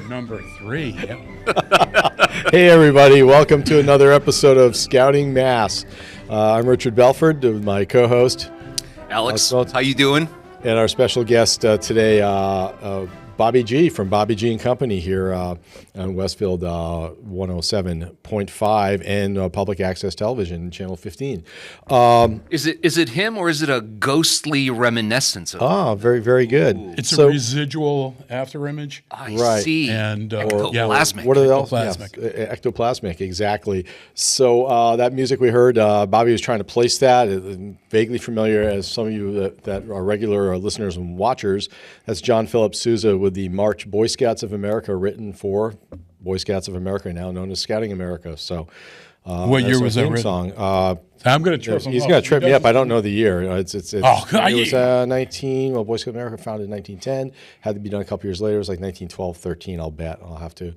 at number 3. Yep. Hey, everybody. Welcome to another episode of Scouting Mass. I'm Richard Belford, my co-host. Alex, how you doing? And our special guest today, Bobby G from Bobby G and Company here on Westfield 107.5 and Public Access Television, Channel 15. Is it him or is it a ghostly reminiscence of him? Very, very good. Ooh. It's a residual after image. I see. And ectoplasmic. What are else? Ectoplasmic. Yes, ectoplasmic, exactly. So that music we heard, Bobby was trying to place that. Vaguely familiar as some of you that are regular listeners and watchers. That's John Philip Sousa with the March Boy Scouts of America, written for Boy Scouts of America, now known as Scouting America. So, what year was that written? Song. I'm going to trip him He's up. going to trip me up. I don't know the year. It was 19. Well, Boy Scouts of America founded in 1910. Had to be done a couple years later. It was like 1912, 13. I'll bet. I'll have to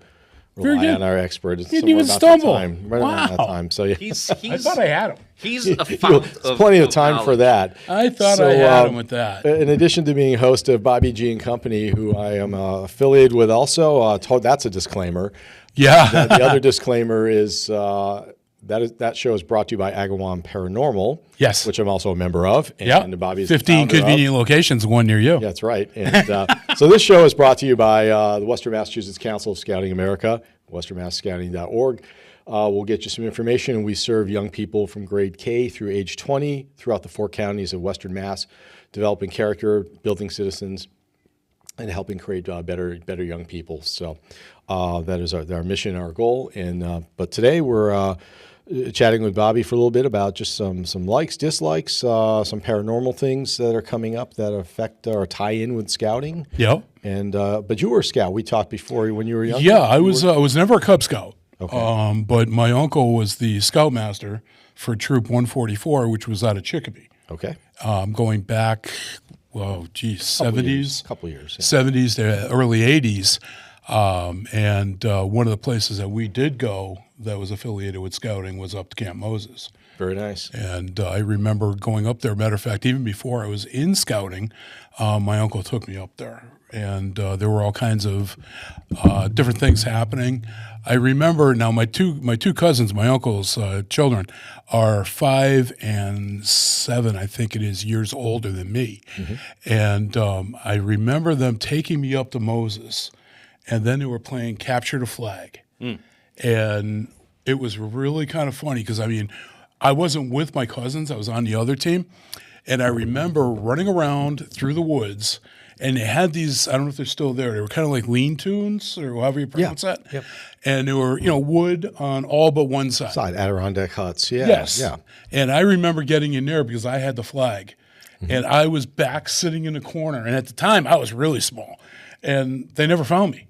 rely on our expert. It's didn't even about stumble. that time, right around that time. So yeah, I thought I had him. He's a fount there's plenty of time for that. I thought I had him with that. In addition to being host of Bobby G and Company, who I am affiliated with, also that's a disclaimer. Yeah. The other disclaimer is that show is brought to you by Agawam Paranormal. Yes. Which I'm also a member of. And Bobby's 15 convenient locations, one near you. Yeah, that's right. And so this show is brought to you by the Western Massachusetts Council of Scouting America, westernmassscouting.org. We'll get you some information. We serve young people from grade K through age 20 throughout the 4 counties of Western Mass, developing character, building citizens, and helping create better young people. So that is our mission, our goal. And but today we're chatting with Bobby for a little bit about just some likes, dislikes, some paranormal things that are coming up that affect or tie in with scouting. Yep. And but you were a scout. We talked before when you were young. Yeah, I was never a Cub Scout. Okay. But my uncle was the scoutmaster for Troop 144, which was out of Chicopee. Okay. Going back, 70s. Couple years. Yeah. 70s to early 80s. And one of the places that we did go that was affiliated with scouting was up to Camp Moses. Very nice. And I remember going up there. Matter of fact, even before I was in scouting, my uncle took me up there. And there were all kinds of different things happening. I remember now my two cousins, my uncle's children, are 5 and 7, I think it is, years older than me. Mm-hmm. And I remember them taking me up to Moses, and then they were playing Capture the Flag. Mm. And it was really kind of funny because, I mean, I wasn't with my cousins. I was on the other team. And I remember running around through the woods, and they had these, I don't know if they're still there, they were kind of like lean-tos or however you pronounce that. Yep. And they were, wood on all but one side. Adirondack huts, yeah. Yes. Yeah. And I remember getting in there because I had the flag. Mm-hmm. And I was back sitting in the corner. And at the time, I was really small. And they never found me.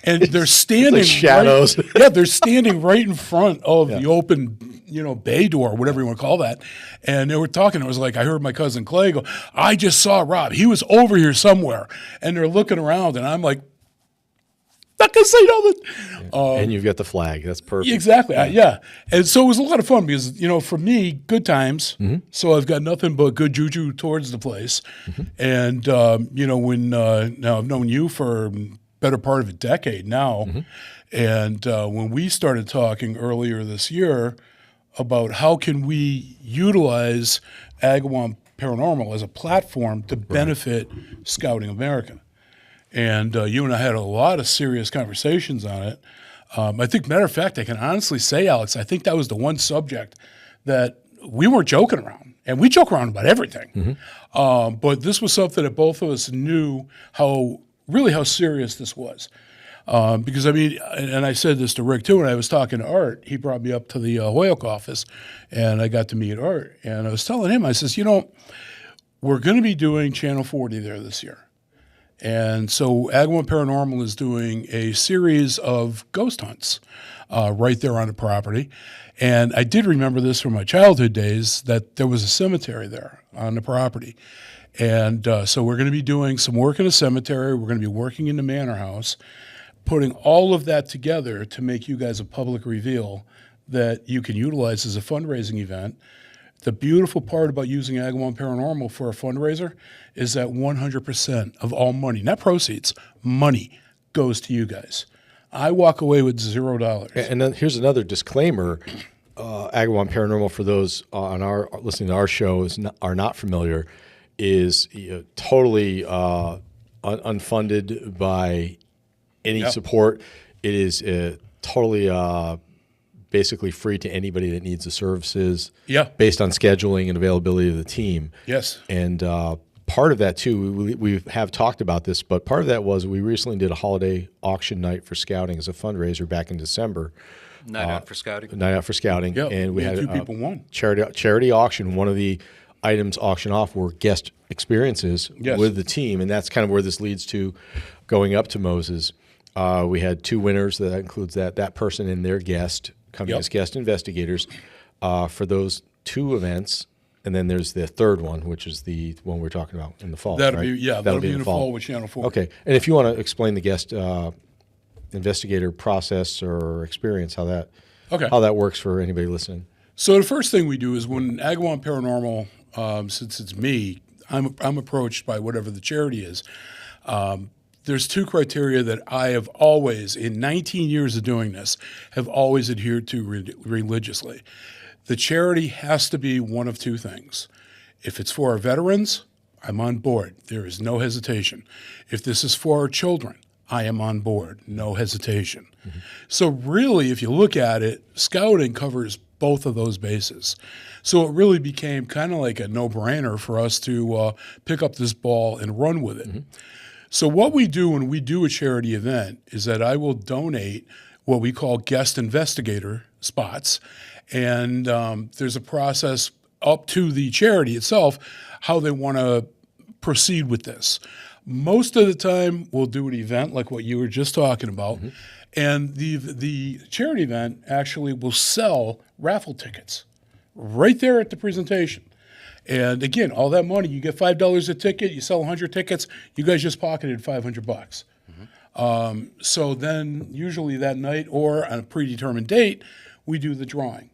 And they're standing like shadows. They're standing right in front of the open, bay door, whatever you want to call that. And they were talking. It was like I heard my cousin Clay go, "I just saw Rob. He was over here somewhere." And they're looking around, and I'm like, not gonna say nothing. And you've got the flag. That's perfect. Exactly. Yeah. And so it was a lot of fun because, for me, good times. Mm-hmm. So I've got nothing but good juju towards the place. Mm-hmm. And, when now I've known you for better part of a decade now. Mm-hmm. And when we started talking earlier this year about how can we utilize Agawam Paranormal as a platform to benefit Scouting America. And you and I had a lot of serious conversations on it. I think, matter of fact, I can honestly say, Alex, I think that was the one subject that we weren't joking around. And we joke around about everything. Mm-hmm. But this was something that both of us knew how serious this was. Because, I mean, and I said this to Rick, too, when I was talking to Art. He brought me up to the Hoyoke office, and I got to meet Art. And I was telling him, I says, we're going to be doing Channel 40 there this year. And so Agawam Paranormal is doing a series of ghost hunts right there on the property. And I did remember this from my childhood days, that there was a cemetery there on the property. And so we're going to be doing some work in a cemetery. We're going to be working in the manor house, putting all of that together to make you guys a public reveal that you can utilize as a fundraising event. The beautiful part about using Agawam Paranormal for a fundraiser is that 100% of all money, not proceeds, money, goes to you guys. I walk away with $0. And then here's another disclaimer. Agawam Paranormal, for those listening to our show are not familiar, is totally unfunded by any support. It is totally basically free to anybody that needs the services. Based on scheduling and availability of the team. Yes. And part of that too, we have talked about this, but part of that was we recently did a holiday auction night for scouting as a fundraiser back in December. Night out for scouting. Night out for scouting. Yeah, and we had two people won. Charity auction. One of the items auctioned off were guest experiences with the team, and that's kind of where this leads to going up to Moses. We had 2 winners. That includes that person and their guest coming as guest investigators for those 2 events. And then there's the third one, which is the one we're talking about in the fall. That'll right? that'll be in the fall with Channel 4. Okay. And if you want to explain the guest investigator process or experience, how that works for anybody listening. So the first thing we do is when Agawam Paranormal, since it's me, I'm approached by whatever the charity is. There's 2 criteria that I have always, in 19 years of doing this, have always adhered to religiously. The charity has to be one of 2 things. If it's for our veterans, I'm on board. There is no hesitation. If this is for our children, I am on board. No hesitation. Mm-hmm. So really, if you look at it, scouting covers both of those bases. So it really became kind of like a no-brainer for us to pick up this ball and run with it. Mm-hmm. So what we do when we do a charity event is that I will donate what we call guest investigator spots. And there's a process up to the charity itself, how they want to proceed with this. Most of the time, we'll do an event like what you were just talking about. Mm-hmm. And the charity event actually will sell raffle tickets right there at the presentation. And again, all that money, you get $5 a ticket, you sell 100 tickets, you guys just pocketed $500. Mm-hmm. So then usually that night or on a predetermined date, we do the drawing.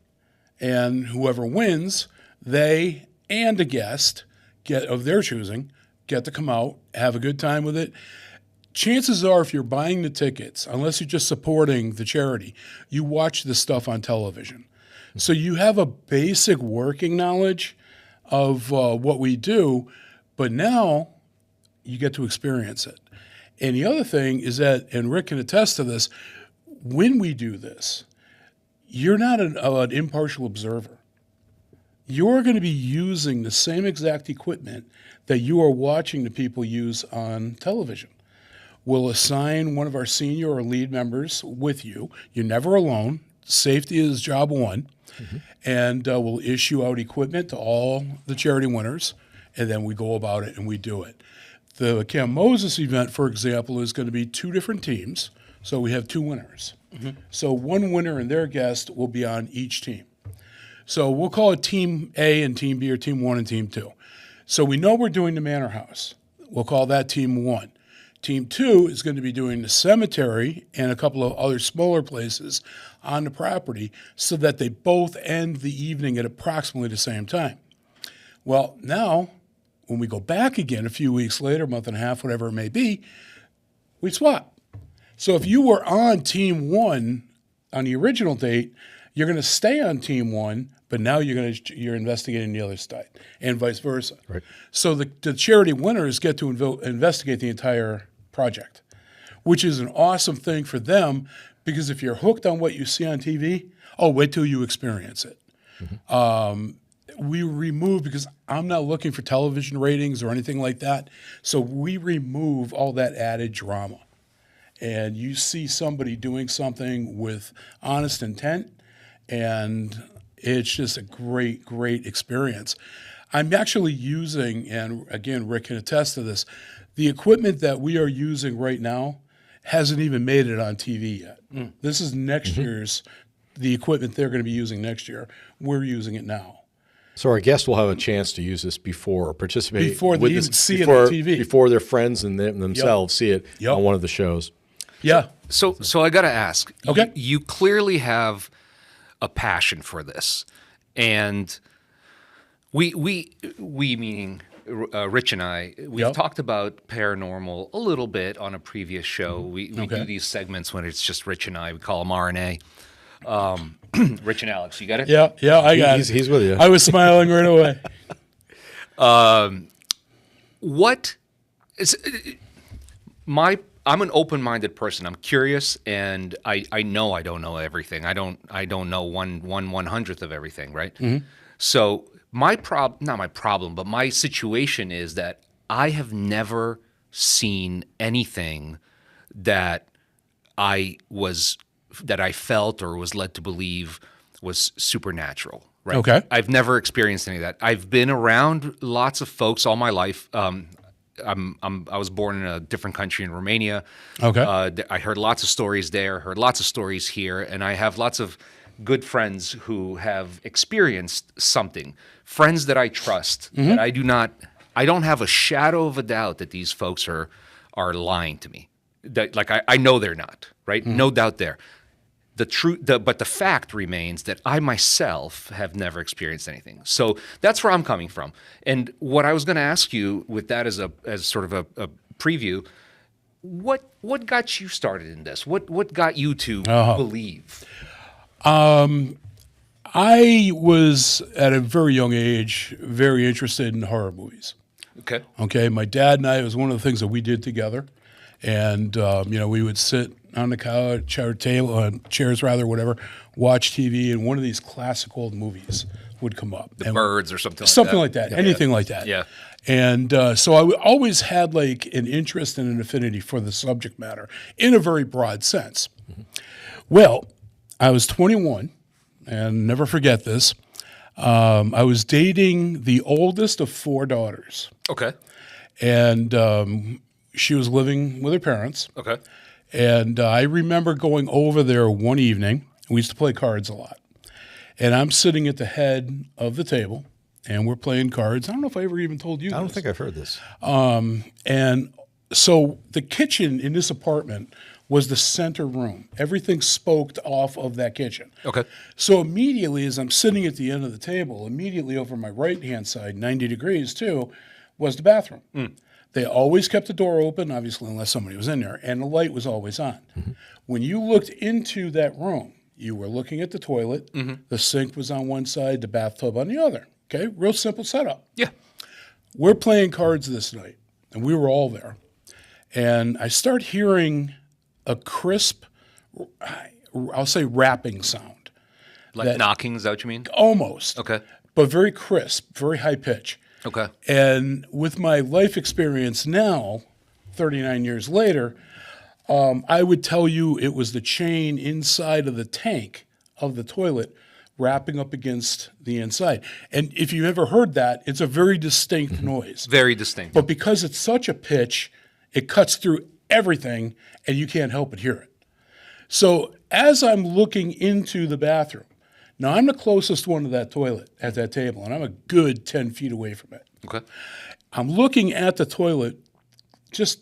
And whoever wins, they and a guest of their choosing get to come out, have a good time with it. Chances are, if you're buying the tickets, unless you're just supporting the charity, you watch this stuff on television. Mm-hmm. So you have a basic working knowledge of what we do, but now you get to experience it. And the other thing is that, and Rick can attest to this, when we do this, you're not an impartial observer. You're going to be using the same exact equipment that you are watching the people use on television. We'll assign one of our senior or lead members with you. You're never alone. Safety is job one. Mm-hmm. And we'll issue out equipment to all the charity winners, and then we go about it and we do it. The Camp Moses event, for example, is going to be 2 different teams. So we have 2 winners. Mm-hmm. So one winner and their guest will be on each team. So we'll call it Team A and Team B, or Team 1 and Team 2. So we know we're doing the Manor House. We'll call that Team 1. Team 2 is going to be doing the cemetery and a couple of other smaller places on the property so that they both end the evening at approximately the same time. Well, now, when we go back again a few weeks later, month and a half, whatever it may be, we swap. So if you were on Team 1 on the original date, you're going to stay on Team 1, but now you're investigating the other side, and vice versa. Right. So the charity winners get to investigate the entire project, which is an awesome thing for them, because if you're hooked on what you see on TV, wait till you experience it. Mm-hmm. We remove, because I'm not looking for television ratings or anything like that, so we remove all that added drama. And you see somebody doing something with honest intent, and it's just a great, great experience. I'm actually using, and again, Rick can attest to this, the equipment that we are using right now hasn't even made it on TV yet. Mm. This is next year's, the equipment they're going to be using next year. We're using it now. So our guests will have a chance to use this before, or participate before they even see it on TV. Before their friends and themselves see it on one of the shows. Yeah. So I got to ask. Okay. You clearly have a passion for this, and we meaning Rich and I, we've talked about paranormal a little bit on a previous show. We do these segments when it's just Rich and I. We call them RNA. Rich and Alex, you got it? Yeah, I got it. He's with you. I was smiling right away. What is I'm an open-minded person. I'm curious, and I know I don't know everything. I don't know one hundredth of everything, right? So not my problem, but my situation is that I have never seen anything that I felt or was led to believe was supernatural. Right? Okay. I've never experienced any of that. I've been around lots of folks all my life. I was born in a different country in Romania. Okay. I heard lots of stories there, heard lots of stories here, and I have lots of good friends who have experienced something. Friends that I trust, that I don't have a shadow of a doubt that these folks are lying to me. That I know they're not, right? No doubt there. But the fact remains that I myself have never experienced anything. So that's where I'm coming from. And what I was going to ask you with that as sort of a preview, what got you started in this? What got you to believe? I was at a very young age very interested in horror movies. Okay. My dad and I, it was one of the things that we did together. And, we would sit on the couch or table, chairs rather, whatever, watch TV, and one of these classic old movies would come up. The Birds or something like that. Something like that. Anything like that. Yeah. And so I always had like an interest and an affinity for the subject matter in a very broad sense. Well, I was 21, and never forget this. I was dating the oldest of 4 daughters. Okay. And she was living with her parents. Okay. And I remember going over there one evening. We used to play cards a lot. And I'm sitting at the head of the table, and we're playing cards. I don't know if I ever even told you this. I don't think I've heard this. And so the kitchen in this apartment was the center room. Everything spoked off of that kitchen. Okay. So immediately, as I'm sitting at the end of the table, immediately over my right-hand side, 90 degrees too, was the bathroom. They always kept the door open, obviously, unless somebody was in there, and the light was always on. When you looked into that room, you were looking at the toilet, the sink was on one side, the bathtub on the other. Okay, real simple setup. Yeah. We're playing cards this night, and we were all there. And I start hearing a crisp, I'll say rapping sound. Like knocking, is that what you mean? Almost. Okay. But very crisp, very high pitch. Okay. And with my life experience now, 39 years later, I would tell you it was the chain inside of the tank of the toilet wrapping up against the inside. And if you ever heard that, it's a very distinct noise. Very distinct. But because it's such a pitch, it cuts through everything and you can't help but hear it. So as I'm looking into the bathroom, now I'm the closest one to that toilet at that table, and I'm a good 10 feet away from it. Okay. I'm looking at the toilet, just,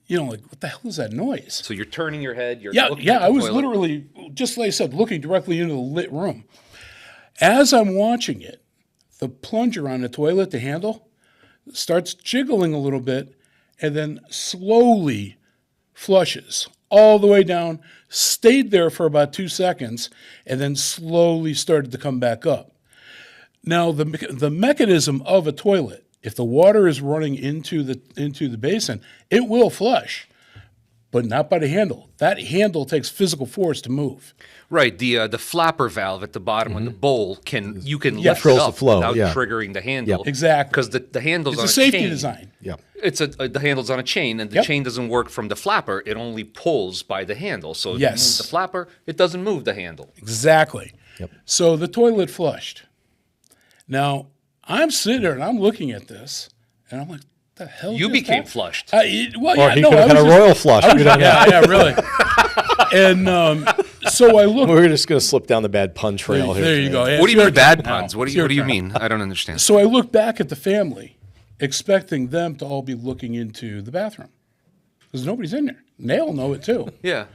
like, what the hell is that noise? So you're turning your head. You're Yeah, looking at the I was toilet. literally, just like I said, looking directly into the lit room. As I'm watching it, the plunger on the toilet, the handle, starts jiggling a little bit and then slowly flushes all the way down, stayed there for about 2 seconds, and then slowly started to come back up. Now, the mechanism of a toilet, if the water is running into the basin, it will flush, but not by the handle. That handle takes physical force to move. Right. The flapper valve at the bottom of the bowl you can lift it Controls up the flow, without yeah. triggering the handle. Yep. Exactly. Because the handle's It's on a a safety chain. design. Yeah. It's the handle's on a chain, and the chain doesn't work from the flapper. It only pulls by the handle. So if you move the flapper, it doesn't move the handle. Exactly. Yep. So the toilet flushed. Now, I'm sitting there and I'm looking at this, and I'm like, the hell You just became happened? flushed. Or he could have had a royal flush. We don't know. Yeah, really. And so I looked. We're just going to slip down the bad pun trail here. There you go. Yeah, What do you it's your mean bad turn now. puns? What do It's you your turn. mean? I don't understand. So I look back at the family, expecting them to all be looking into the bathroom because nobody's in there. And they all know it too. Yeah.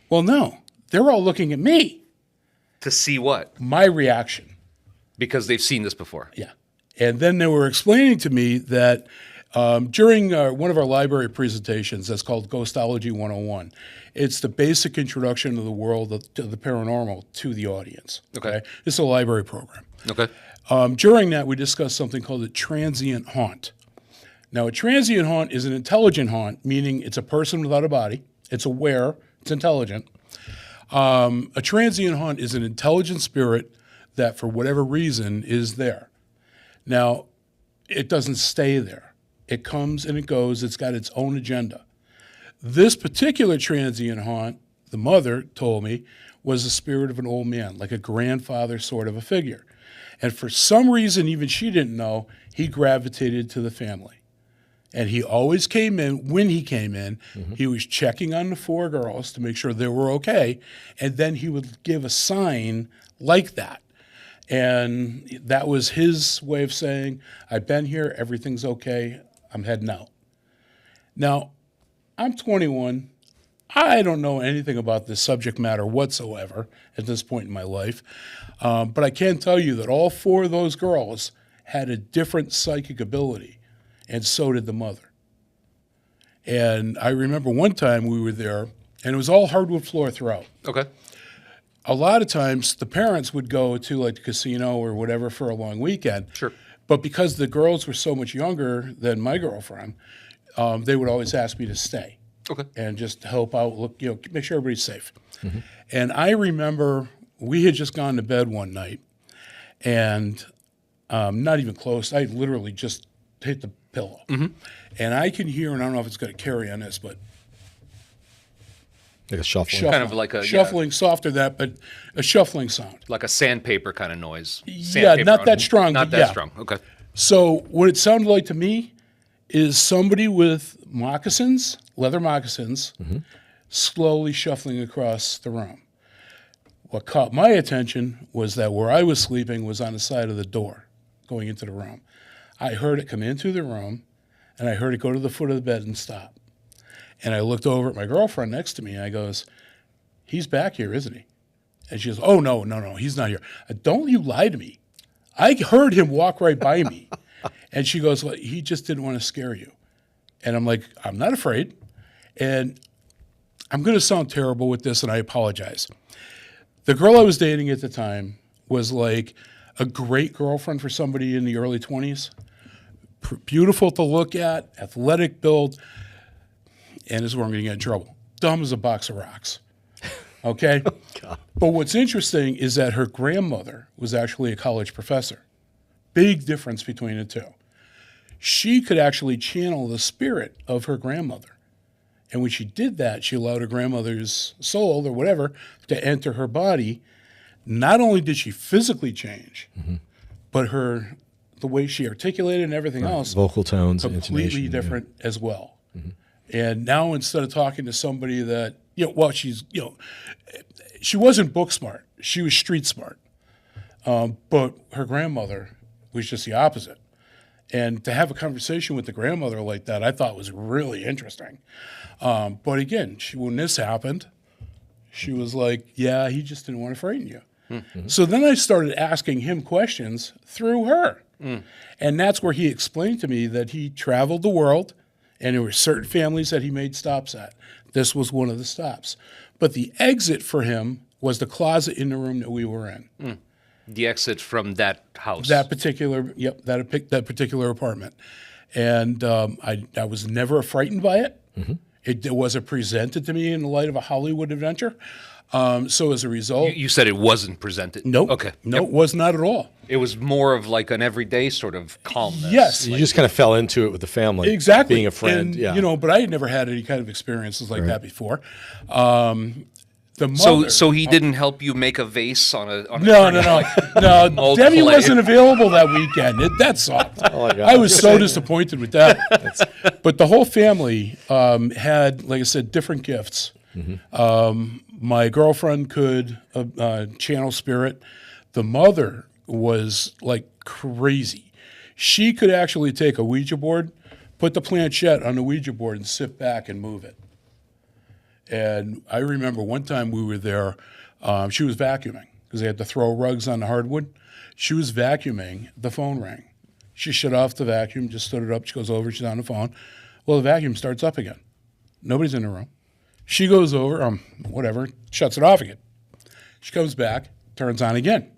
Well, no, they're all looking at me. To see what? My reaction. Because they've seen this before. Yeah. And then they were explaining to me that during one of our library presentations that's called Ghostology 101, it's the basic introduction to the world of to the paranormal to the audience. Okay. It's a library program. Okay. During that, we discussed something called a transient haunt. Now, a transient haunt is an intelligent haunt, meaning it's a person without a body. It's aware. It's intelligent. A transient haunt is an intelligent spirit that, for whatever reason, is there. Now, it doesn't stay there. It comes and it goes. It's got its own agenda. This particular transient haunt, the mother told me, was the spirit of an old man, like a grandfather sort of a figure. And for some reason, even she didn't know, he gravitated to the family. And he always came in, when he came in, he was checking on the 4 girls to make sure they were okay. And then he would give a sign like that. And that was his way of saying, I've been here, everything's okay, I'm heading out. Now, I'm 21. I don't know anything about this subject matter whatsoever at this point in my life. But I can tell you that all 4 of those girls had a different psychic ability. And so did the mother. And I remember one time we were there, and it was all hardwood floor throughout. Okay. A lot of times the parents would go to like the casino or whatever for a long weekend. Sure. But because the girls were so much younger than my girlfriend, they would always ask me to stay. Okay. And just help out, look, make sure everybody's safe. And I remember we had just gone to bed one night, and not even close. I literally just hit the pillow. And I can hear, and I don't know if it's going to carry on this, but Like a shuffling. Kind of like a shuffling, softer that, but a shuffling sound. like a sandpaper kind of noise. Yeah, not that strong, Not but that yeah. strong. Okay. So what it sounded like to me is somebody with moccasins, leather moccasins, slowly shuffling across the room. What caught my attention was that where I was sleeping was on the side of the door going into the room. I heard it come into the room, and I heard it go to the foot of the bed and stop. And I looked over at my girlfriend next to me, and I goes, he's back here, isn't he? And she goes, oh, no, he's not here. Don't you lie to me. I heard him walk right by me. And she goes, well, he just didn't want to scare you. And I'm like, I'm not afraid. And I'm going to sound terrible with this, and I apologize. The girl I was dating at the time was like a great girlfriend for somebody in the early 20s. Beautiful to look at, athletic build, and this is where I'm going to get in trouble. Dumb as a box of rocks. Okay? But what's interesting is that her grandmother was actually a college professor. Big difference between the two. She could actually channel the spirit of her grandmother. And when she did that, she allowed her grandmother's soul or whatever to enter her body. Not only did she physically change, but the way she articulated and everything else, Vocal tones, completely intonation, different as well. And now instead of talking to somebody that, she wasn't book smart. She was street smart. But her grandmother was just the opposite. And to have a conversation with the grandmother like that, I thought was really interesting. But again, when this happened, she was like, yeah, he just didn't want to frighten you. So then I started asking him questions through her. And that's where he explained to me that he traveled the world, and there were certain families that he made stops at. This was one of the stops. But the exit for him was the closet in the room that we were in. The exit from that house. That particular apartment. And I was never frightened by it. It wasn't presented to me in the light of a Hollywood adventure. So as a result... You said it wasn't presented? Nope. Okay. No, it was not at all. It was more of like an everyday sort of calmness. Yes. You just kind of fell into it with the family. Exactly. Being a friend, And, but I had never had any kind of experiences like that before. The mother... So he didn't help you make a vase on a No. mold Debbie clay. wasn't available that weekend. That sucked. Oh my God. I was so disappointed with that. But the whole family had, like I said, different gifts. My girlfriend could channel spirit. The mother was like crazy. She could actually take a Ouija board, put the planchette on the Ouija board, and sit back and move it. And I remember one time we were there, she was vacuuming because they had to throw rugs on the hardwood. She was vacuuming, the phone rang. She shut off the vacuum, just stood it up. She goes over, she's on the phone. Well, the vacuum starts up again. Nobody's in the room. She goes over, whatever, shuts it off again. She comes back, turns on again.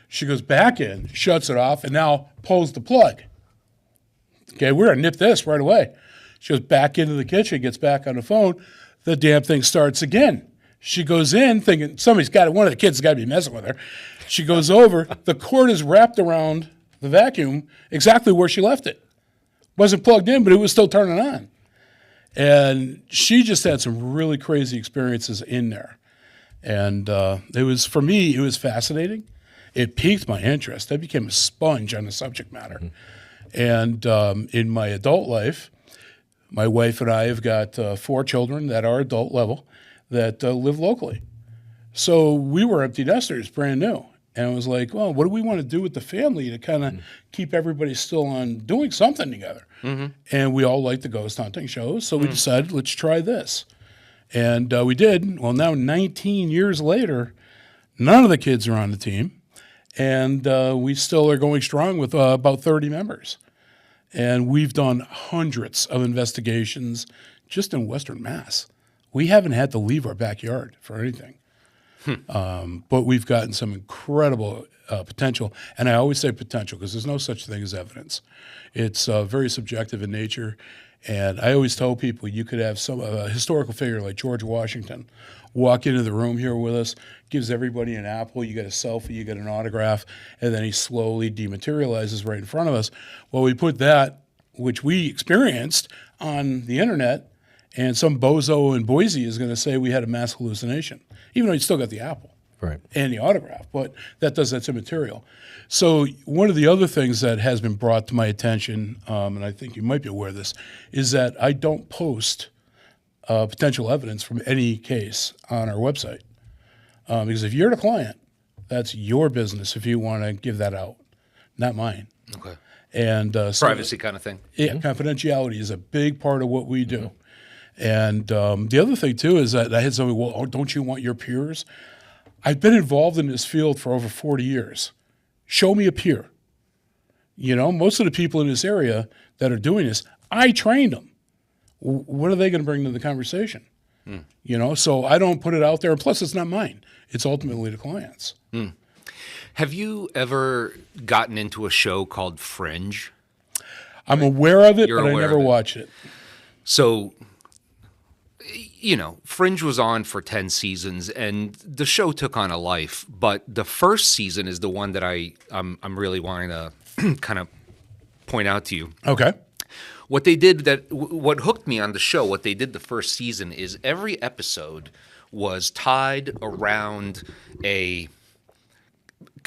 She goes back in, shuts it off, and now pulls the plug. Okay, we're going to nip this right away. She goes back into the kitchen, gets back on the phone. The damn thing starts again. She goes in thinking somebody's got it. One of the kids has got to be messing with her. She goes over. The cord is wrapped around the vacuum exactly where she left it. Wasn't plugged in, but it was still turning on. And she just had some really crazy experiences in there. And it was, for me, it was fascinating. It piqued my interest. I became a sponge on the subject matter. And in my adult life, my wife and I have got 4 children that are adult level that live locally. So we were empty nesters, brand new. And it was like, well, what do we want to do with the family to kind of keep everybody still on doing something together? And we all like the ghost hunting shows. So we decided, let's try this. And we did. Well, now 19 years later, none of the kids are on the team. And we still are going strong with about 30 members. And we've done hundreds of investigations just in Western Mass. We haven't had to leave our backyard for anything. But we've gotten some incredible potential. And I always say potential because there's no such thing as evidence. It's very subjective in nature. And I always tell people you could have some historical figure like George Washington walk into the room here with us, gives everybody an apple, you get a selfie, you get an autograph, and then he slowly dematerializes right in front of us. Well, we put that, which we experienced, on the internet, and some bozo in Boise is going to say we had a mass hallucination, even though you still got the apple and the autograph, but that's immaterial. So one of the other things that has been brought to my attention, and I think you might be aware of this, is that I don't post potential evidence from any case on our website. Because if you're the client, that's your business if you want to give that out, not mine. Okay. And Privacy kind of thing. Yeah, confidentiality is a big part of what we do. And the other thing, too, is that I had somebody, well, oh, don't you want your peers? I've been involved in this field for over 40 years. Show me a peer. You know, most of the people in this area that are doing this, I trained them. What are they going to bring to the conversation? You know, so I don't put it out there. And plus, it's not mine. It's ultimately the client's. Have you ever gotten into a show called Fringe? I'm aware of it, You're but I aware never of it. watched it. So, you know, Fringe was on for 10 seasons, and the show took on a life. But the first season is the one that I'm really wanting to kind of point out to you. Okay. What they did what hooked me on the show, what they did the first season is every episode was tied around a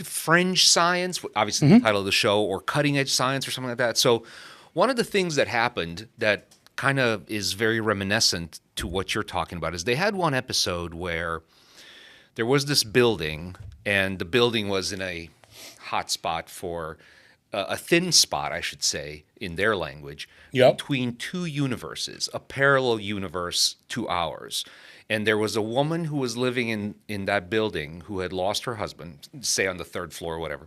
fringe science, obviously the title of the show, or cutting edge science or something like that. So one of the things that happened that kind of is very reminiscent to what you're talking about is they had one episode where there was this building, and the building was in a hot spot for a thin spot, I should say, in their language, between two universes, a parallel universe to ours. And there was a woman who was living in that building who had lost her husband, say on the 3rd floor or whatever.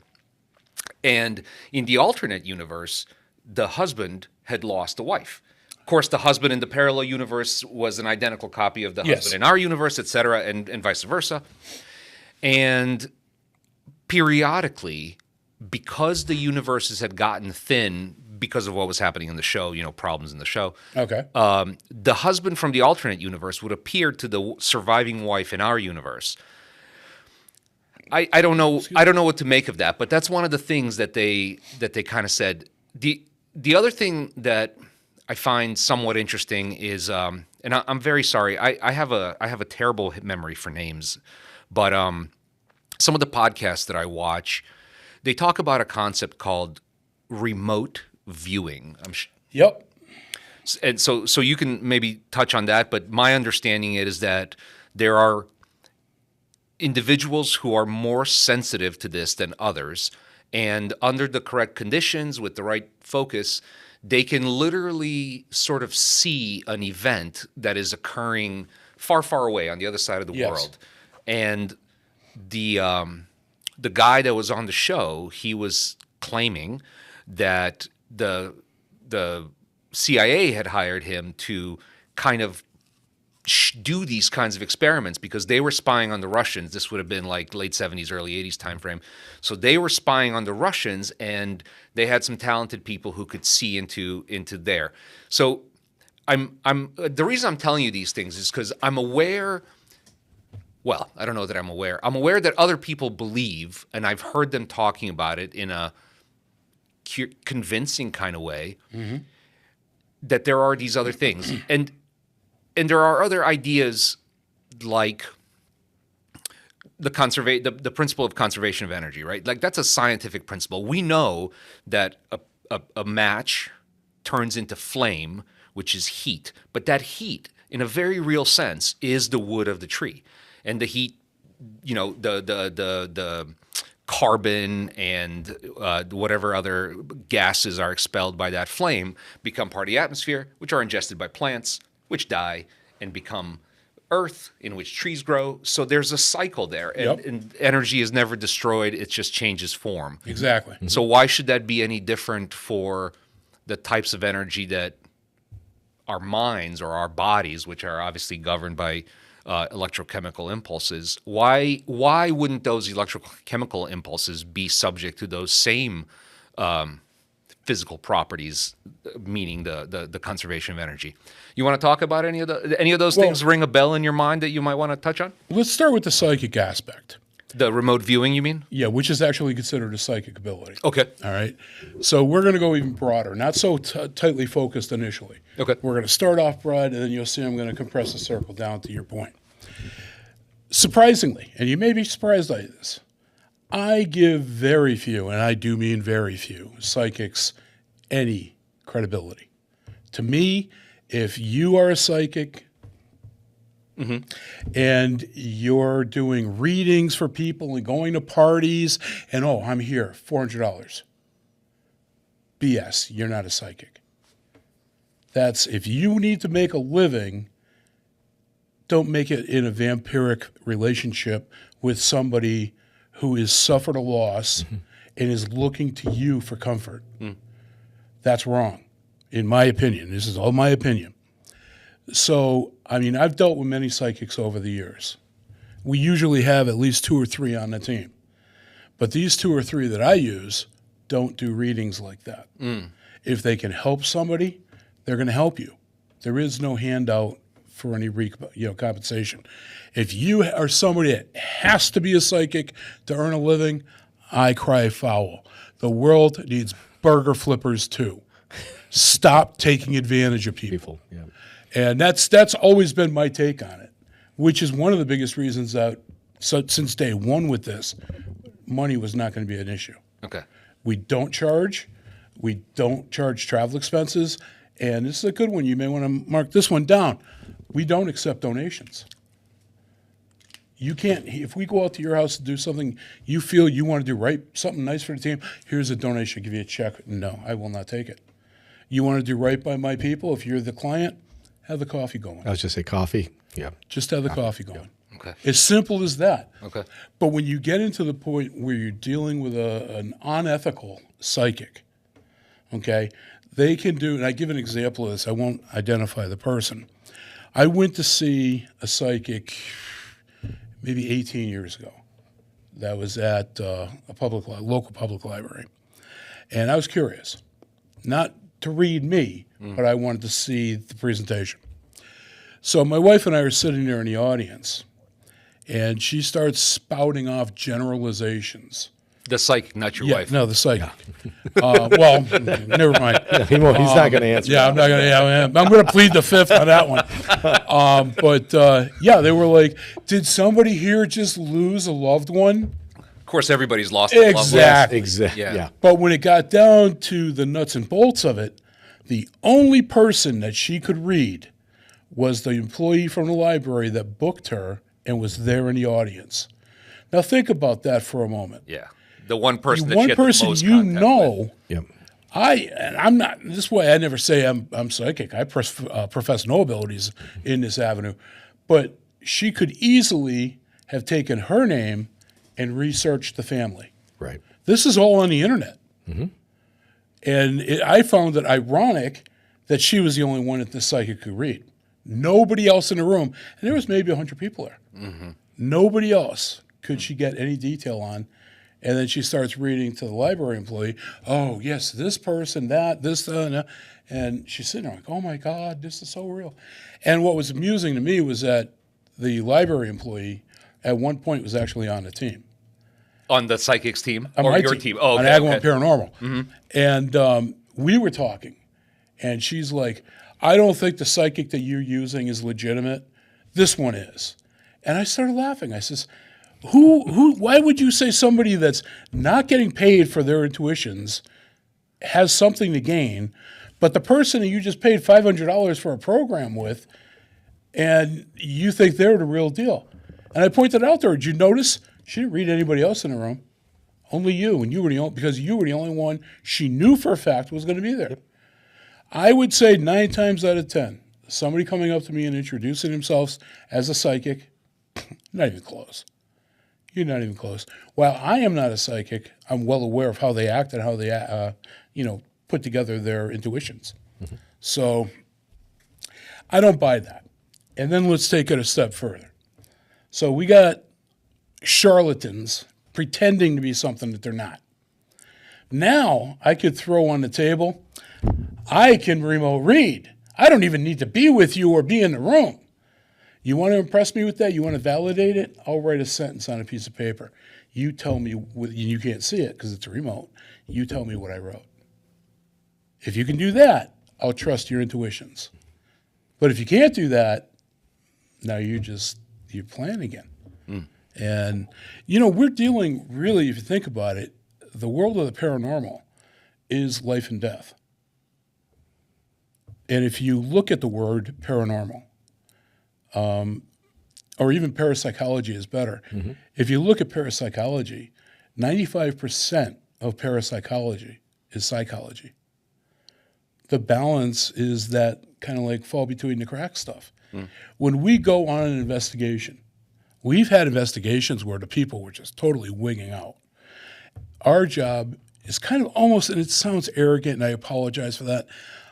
And in the alternate universe, the husband had lost a wife. Of course, the husband in the parallel universe was an identical copy of the husband in our universe, et cetera, and vice versa. And periodically, because the universes had gotten thin because of what was happening in the show, you know, problems in the show. Okay. The husband from the alternate universe would appear to the surviving wife in our universe. I don't know what to make of that, but that's one of the things that they kind of said. The other thing that I find somewhat interesting is, and I'm very sorry, I have a terrible memory for names, but some of the podcasts that I watch, they talk about a concept called remote viewing. Yep. And so you can maybe touch on that, but my understanding is that there are individuals who are more sensitive to this than others, and under the correct conditions with the right focus, they can literally sort of see an event that is occurring far, far away on the other side of the world. And the guy that was on the show, he was claiming that the CIA had hired him to kind of do these kinds of experiments because they were spying on the Russians. This would have been like late 70s, early 80s timeframe. So they were spying on the Russians, and they had some talented people who could see into there. So the reason I'm telling you these things is because I'm aware. Well, I don't know that I'm aware. I'm aware that other people believe, and I've heard them talking about it in a convincing kind of way, that there are these other things. And there are other ideas like the principle of conservation of energy, right? Like that's a scientific principle. We know that a match turns into flame, which is heat, but that heat, in a very real sense, is the wood of the tree, and the heat, the carbon and whatever other gases are expelled by that flame become part of the atmosphere, which are ingested by plants, which die and become earth in which trees grow. So there's a cycle there, and energy is never destroyed. It just changes form. Exactly. So why should that be any different for the types of energy that our minds or our bodies, which are obviously governed by electrochemical impulses, why wouldn't those electrochemical impulses be subject to those same physical properties, meaning the conservation of energy? You want to talk about any of those things ring a bell in your mind that you might want to touch on? Let's start with the psychic aspect. The remote viewing, you mean? Yeah, which is actually considered a psychic ability. Okay. All right. So we're going to go even broader, not so tightly focused initially. Okay. We're going to start off broad, and then you'll see I'm going to compress the circle down to your point. Surprisingly, and you may be surprised by this, I give very few, and I do mean very few, psychics any credibility. To me, if you are a psychic and you're doing readings for people and going to parties and, oh, I'm here, $400. BS, you're not a psychic. That's, if you need to make a living, don't make it in a vampiric relationship with somebody who has suffered a loss and is looking to you for comfort. That's wrong, in my opinion. This is all my opinion. So, I mean, I've dealt with many psychics over the years. We usually have at least 2 or 3 on the team. But these 2 or 3 that I use don't do readings like that. If they can help somebody, they're going to help you. There is no handout for any compensation. If you are somebody that has to be a psychic to earn a living, I cry foul. The world needs burger flippers too. Stop taking advantage of people. Yeah. And that's always been my take on it, which is one of the biggest reasons that since day one with this, money was not going to be an issue. Okay. We don't charge travel expenses, and this is a good one. You may want to mark this one down. We don't accept donations. You can't, if we go out to your house to do something you feel you want to do right, something nice for the team, here's a donation, give you a check. No, I will not take it. You want to do right by my people, if you're the client, have the coffee going. I was just say coffee. Yeah. Just have the coffee going. Yeah. Okay. As simple as that. Okay. But when you get into the point where you're dealing with an unethical psychic, okay, they can do, and I give an example of this, I won't identify the person. I went to see a psychic maybe 18 years ago. That was at a local public library. And I was curious, not to read me, but I wanted to see the presentation. So my wife and I are sitting there in the audience, and she starts spouting off generalizations. The psychic, not your wife. No, the psychic. Well, never mind. He's not going to answer. Yeah, I'm not going to. Yeah, I'm going to plead the fifth on that one. They were like, "Did somebody here just lose a loved one?" Of course, everybody's lost. A loved one. Exactly. Yeah. But when it got down to the nuts and bolts of it, the only person that she could read was the employee from the library that booked her and was there in the audience. Now think about that for a moment. Yeah. The one person that one she had the person most you contact know. with. Yep. I'm not this way. I never say I'm psychic. I profess no abilities in this avenue, but she could easily have taken her name and researched the family. Right. This is all on the internet. And I found it ironic that she was the only one that the psychic could read. Nobody else in the room, and there was maybe 100 people there. Nobody else could she get any detail on. And then she starts reading to the library employee, oh, yes, this person, that, this, that. And she's sitting there like, oh, my God, this is so real. And what was amusing to me was that the library employee at one point was actually on the team. On the psychics team? On Or my your team? Oh, on okay. Agawam Paranormal. And we were talking, and she's like, I don't think the psychic that you're using is legitimate. This one is. And I started laughing. I says, why would you say somebody that's not getting paid for their intuitions has something to gain, but the person that you just paid $500 for a program with, and you think they're the real deal? And I pointed out to her, did you notice she didn't read anybody else in the room? Only you, and you were the only, because you were the only one she knew for a fact was going to be there. I would say 9 times out of 10, somebody coming up to me and introducing themselves as a psychic, not even close. You're not even close. While I am not a psychic, I'm well aware of how they act and how they, put together their intuitions. So I don't buy that. And then let's take it a step further. So we got charlatans pretending to be something that they're not. Now I could throw on the table, I can remote read. I don't even need to be with you or be in the room. You want to impress me with that? You want to validate it? I'll write a sentence on a piece of paper. You tell me, you can't see it because it's a remote. You tell me what I wrote. If you can do that, I'll trust your intuitions. But if you can't do that, now you're playing again. And, we're dealing really, if you think about it, the world of the paranormal is life and death. And if you look at the word paranormal, or even parapsychology is better. If you look at parapsychology, 95% of parapsychology is psychology. The balance is that kind of like fall between the cracks stuff. When we go on an investigation, we've had investigations where the people were just totally wigging out. Our job is kind of almost, and it sounds arrogant, and I apologize for that,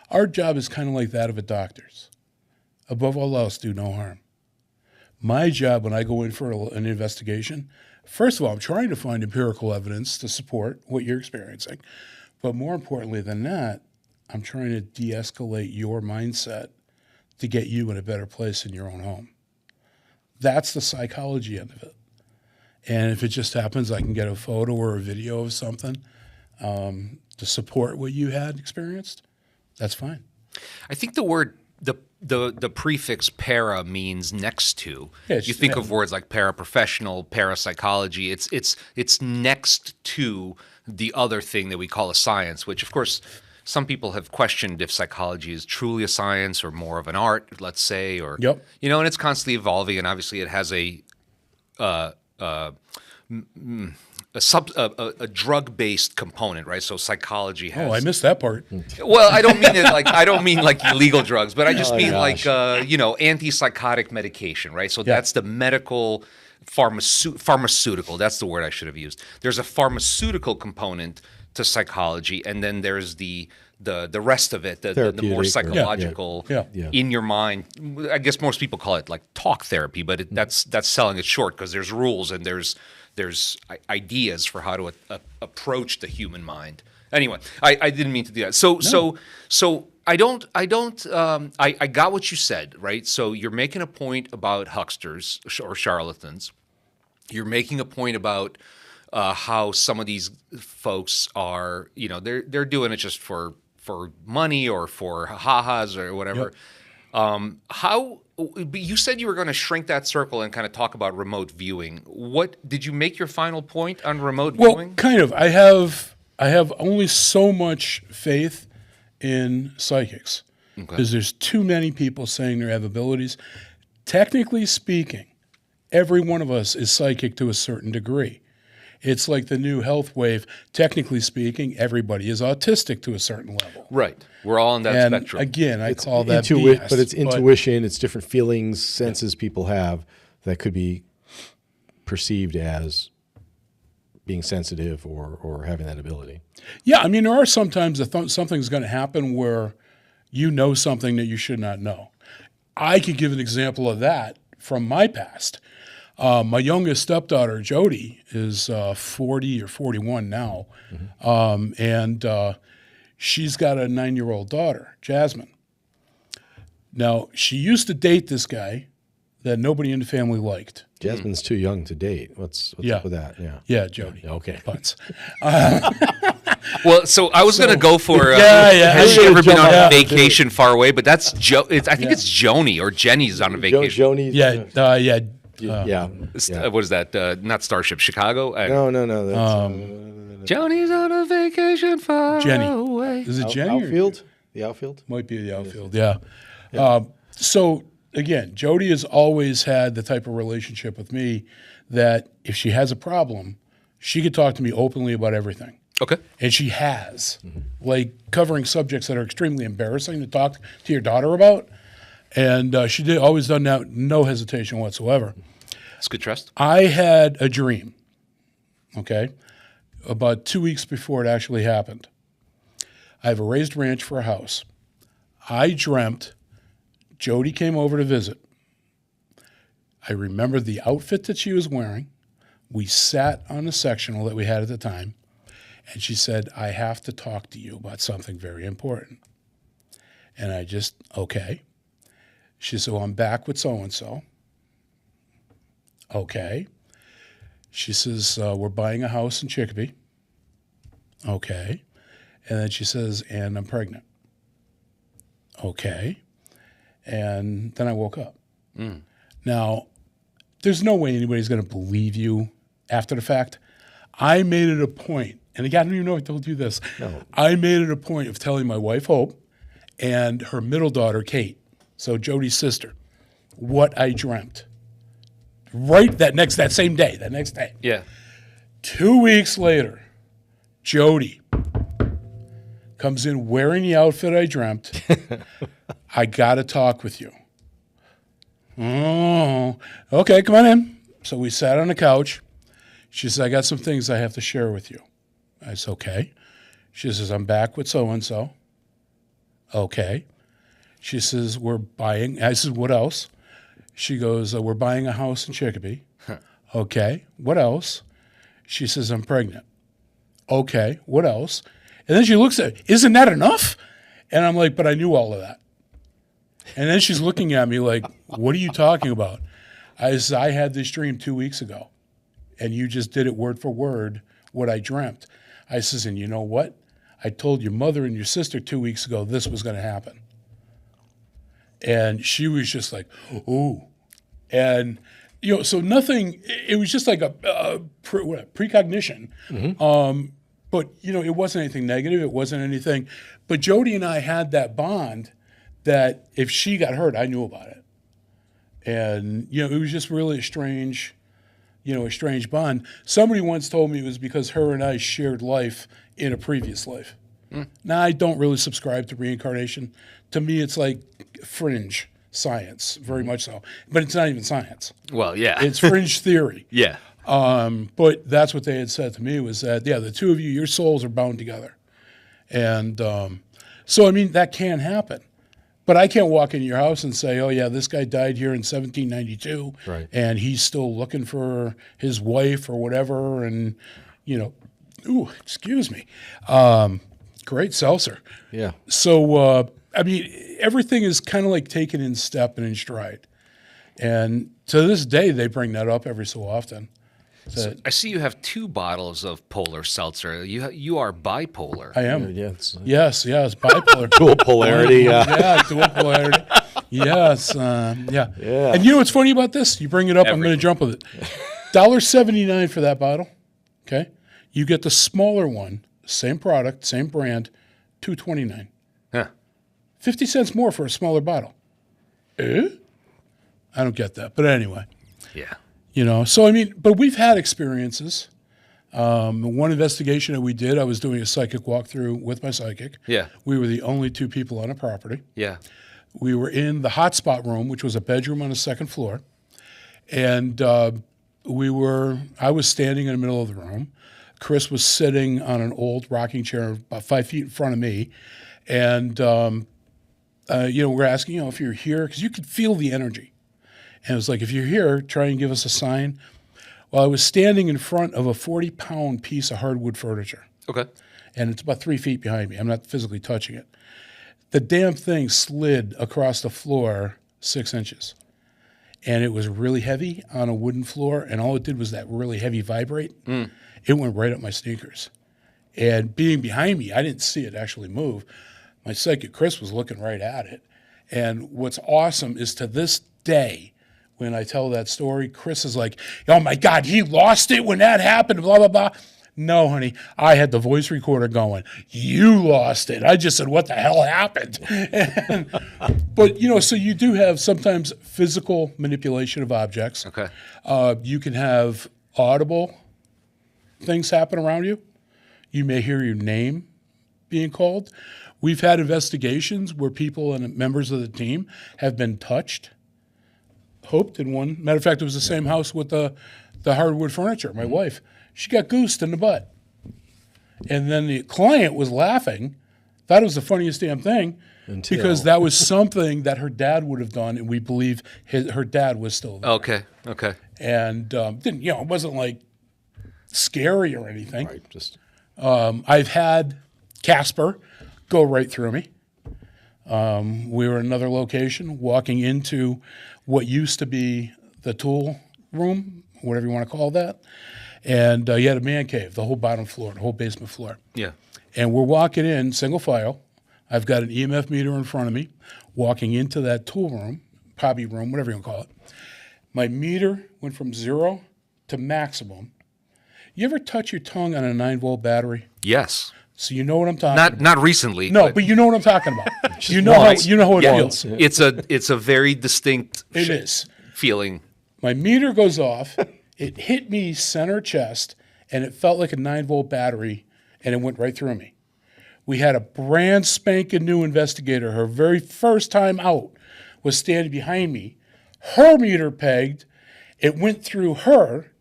our job is kind of like that of a doctor's. Above all else, do no harm. My job when I go in for an investigation, first of all, I'm trying to find empirical evidence to support what you're experiencing. But more importantly than that, I'm trying to de-escalate your mindset to get you in a better place in your own home. That's the psychology end of it. And if it just happens, I can get a photo or a video of something to support what you had experienced, that's fine. I think the word the prefix para means next to. Yeah, you think of words like paraprofessional, parapsychology. It's next to the other thing that we call a science, which of course some people have questioned if psychology is truly a science or more of an art, let's say, or Yep. and it's constantly evolving, and obviously it has a drug-based component, right? So psychology has. Oh, I missed that part. Well, I don't mean like illegal drugs, but I just mean gosh. like antipsychotic medication, right? So that's the medical pharmaceutical. That's the word I should have used. There's a pharmaceutical component to psychology, and then there's the rest of it, the more Therapeutic, psychological, Yeah. in your mind. I guess most people call it like talk therapy, but that's selling it short because there's rules and there's ideas for how to approach the human mind. Anyway, I didn't mean to do that. So I got what you said, right? So you're making a point about hucksters or charlatans. You're making a point about how some of these folks are, they're doing it just for money or for ha-has or whatever. Yep. But you said you were going to shrink that circle and kind of talk about remote viewing. What did you make your final point on remote Well, viewing? kind of. I have only so much faith in psychics because there's too many people saying they have abilities. Technically speaking, every one of us is psychic to a certain degree. It's like the new health wave. Technically speaking, everybody is autistic to a certain level. Right. We're all on that And spectrum. again, I call that BS. But it's intuition, it's different feelings, senses people have that could be perceived as being sensitive or having that ability. Yeah, I mean, there are sometimes that something's going to happen where you know something that you should not know. I could give an example of that from my past. My youngest stepdaughter, Jody, is 40 or 41 now, and she's got a 9-year-old daughter, Jasmine. Now, she used to date this guy that nobody in the family liked. Jasmine's too young to date. What's up with that? Yeah. Jody. Okay. Butts. Well, so I was going to go for has she Yeah. ever been on Yeah. a vacation far away? But that's I think it's Joni or Jenny's on a vacation. Joni. What is that? Not Starship, Chicago? No. That's Joni's on a vacation far Jenny. away. Is it Jenny? outfield. The outfield. Might be the outfield, yeah. So, again, Jody has always had the type of relationship with me that if she has a problem, she could talk to me openly about everything. Okay. And she has, like covering subjects that are extremely embarrassing to talk to your daughter about. And she always done that, no hesitation whatsoever. It's good trust. I had a dream, okay, about 2 weeks before it actually happened. I have a raised ranch for a house. I dreamt Jody came over to visit. I remember the outfit that she was wearing. We sat on the sectional that we had at the time, and she said, I have to talk to you about something very important. And I just, okay. She said, well, I'm back with so-and-so. Okay. She says, we're buying a house in Chicopee. Okay. And then she says, and I'm pregnant. Okay. And then I woke up. Now, there's no way anybody's going to believe you after the fact. I made it a point, and again, I don't even know if I told you this. No. I made it a point of telling my wife, Hope, and her middle daughter, Kate, so Jody's sister, what I dreamt. Right that same day, that next day. Yeah. 2 weeks later, Jody comes in wearing the outfit I dreamt. I got to talk with you. Oh, okay, come on in. So we sat on the couch. She says, I got some things I have to share with you. I said, okay. She says, I'm back with so-and-so. Okay. She says, we're buying. I said, what else? She goes, we're buying a house in Chicopee. Okay. What else? She says, I'm pregnant. Okay. What else? And then she looks at me, isn't that enough? And I'm like, but I knew all of that. And then she's looking at me like, what are you talking about? I said, I had this dream 2 weeks ago, and you just did it word for word what I dreamt. I says, and you know what? I told your mother and your sister 2 weeks ago this was going to happen. And she was just like, ooh. And, so nothing, it was just like a precognition. But, it wasn't anything negative. It wasn't anything. But Jody and I had that bond that if she got hurt, I knew about it. And, it was just really a strange bond. Somebody once told me it was because her and I shared life in a previous life. Now, I don't really subscribe to reincarnation. To me, it's like fringe science, very much so. But it's not even science. Well, yeah. It's fringe theory. Yeah. But that's what they had said to me was that, the two of you, your souls are bound together. And so, I mean, that can happen. But I can't walk into your house and say, oh, yeah, this guy died here in 1792, right, and he's still looking for his wife or whatever. And, ooh, excuse me. Great seltzer. Yeah. So, I mean, everything is kind of like taken in step and in stride. And to this day, they bring that up every so often. So I see you have 2 bottles of polar seltzer. You are bipolar. I am. Yeah, Yes, bipolar. dual polarity. Yeah, dual polarity. Yes, yeah. And you know what's funny about this? You bring it up, I'm going to jump with it. $1.79 for that bottle. Okay, you get the smaller one, same product, same brand, $2.29. Huh. 50 cents more for a smaller bottle. I don't get that, but anyway. Yeah. So I mean, but we've had experiences. One investigation that we did, I was doing a psychic walkthrough with my psychic. Yeah. We were the only 2 people on a property. Yeah. We were in the hotspot room, which was a bedroom on the 2nd floor. And I was standing in the middle of the room. Chris was sitting on an old rocking chair about 5 feet in front of me. And, we're asking, if you're here, because you could feel the energy. And it was like, if you're here, try and give us a sign. Well, I was standing in front of a 40-pound piece of hardwood furniture. Okay. And it's about 3 feet behind me. I'm not physically touching it. The damn thing slid across the floor 6 inches. And it was really heavy on a wooden floor, and all it did was that really heavy vibrate. It went right up my sneakers. And being behind me, I didn't see it actually move. My psychic Chris was looking right at it. And what's awesome is to this day, when I tell that story, Chris is like, oh my God, he lost it when that happened, blah, blah, blah. No, honey, I had the voice recorder going. You lost it. I just said, what the hell happened? But, so you do have sometimes physical manipulation of objects. Okay. You can have audible things happen around you. You may hear your name being called. We've had investigations where people and members of the team have been touched. Hope did one. Matter of fact, it was the same house with the hardwood furniture. My wife, she got goosed in the butt. And then the client was laughing, thought it was the funniest damn thing, because that was something that her dad would have done, and we believe her dad was still there. Okay. And didn't it wasn't like scary or anything. Right. I've had Casper go right through me. We were in another location, walking into what used to be the tool room, whatever you want to call that. And you had a man cave, the whole bottom floor, the whole basement floor. Yeah. And we're walking in, single file. I've got an EMF meter in front of me, walking into that tool room, hobby room, whatever you want to call it. My meter went from 0 to maximum. You ever touch your tongue on a 9-volt battery? Yes. So you know what I'm talking about. Not recently. No, but you know what I'm talking about. you know how it feels. It's a very distinct It is. feeling. My meter goes off. It hit me center chest, and it felt like a 9-volt battery, and it went right through me. We had a brand spanking new investigator. Her very first time out was standing behind me. Her meter pegged. It went through her.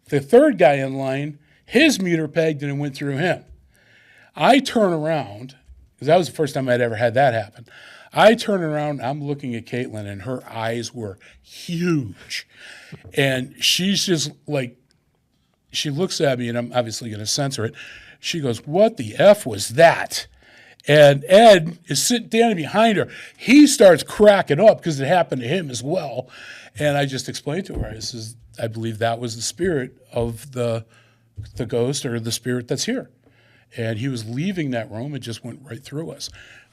The third guy in line, his meter pegged, and it went through him. I turn around, because that was the first time I'd ever had that happen. I turn around, I'm looking at Caitlin, and her eyes were huge. And she's just like, she looks at me, and I'm obviously going to censor it. She goes, what the F was that? And Ed is sitting down behind her. He starts cracking up because it happened to him as well. And I just explained to her, I believe that was the spirit of the ghost or the spirit that's here. And he was leaving that room. It just went right through us.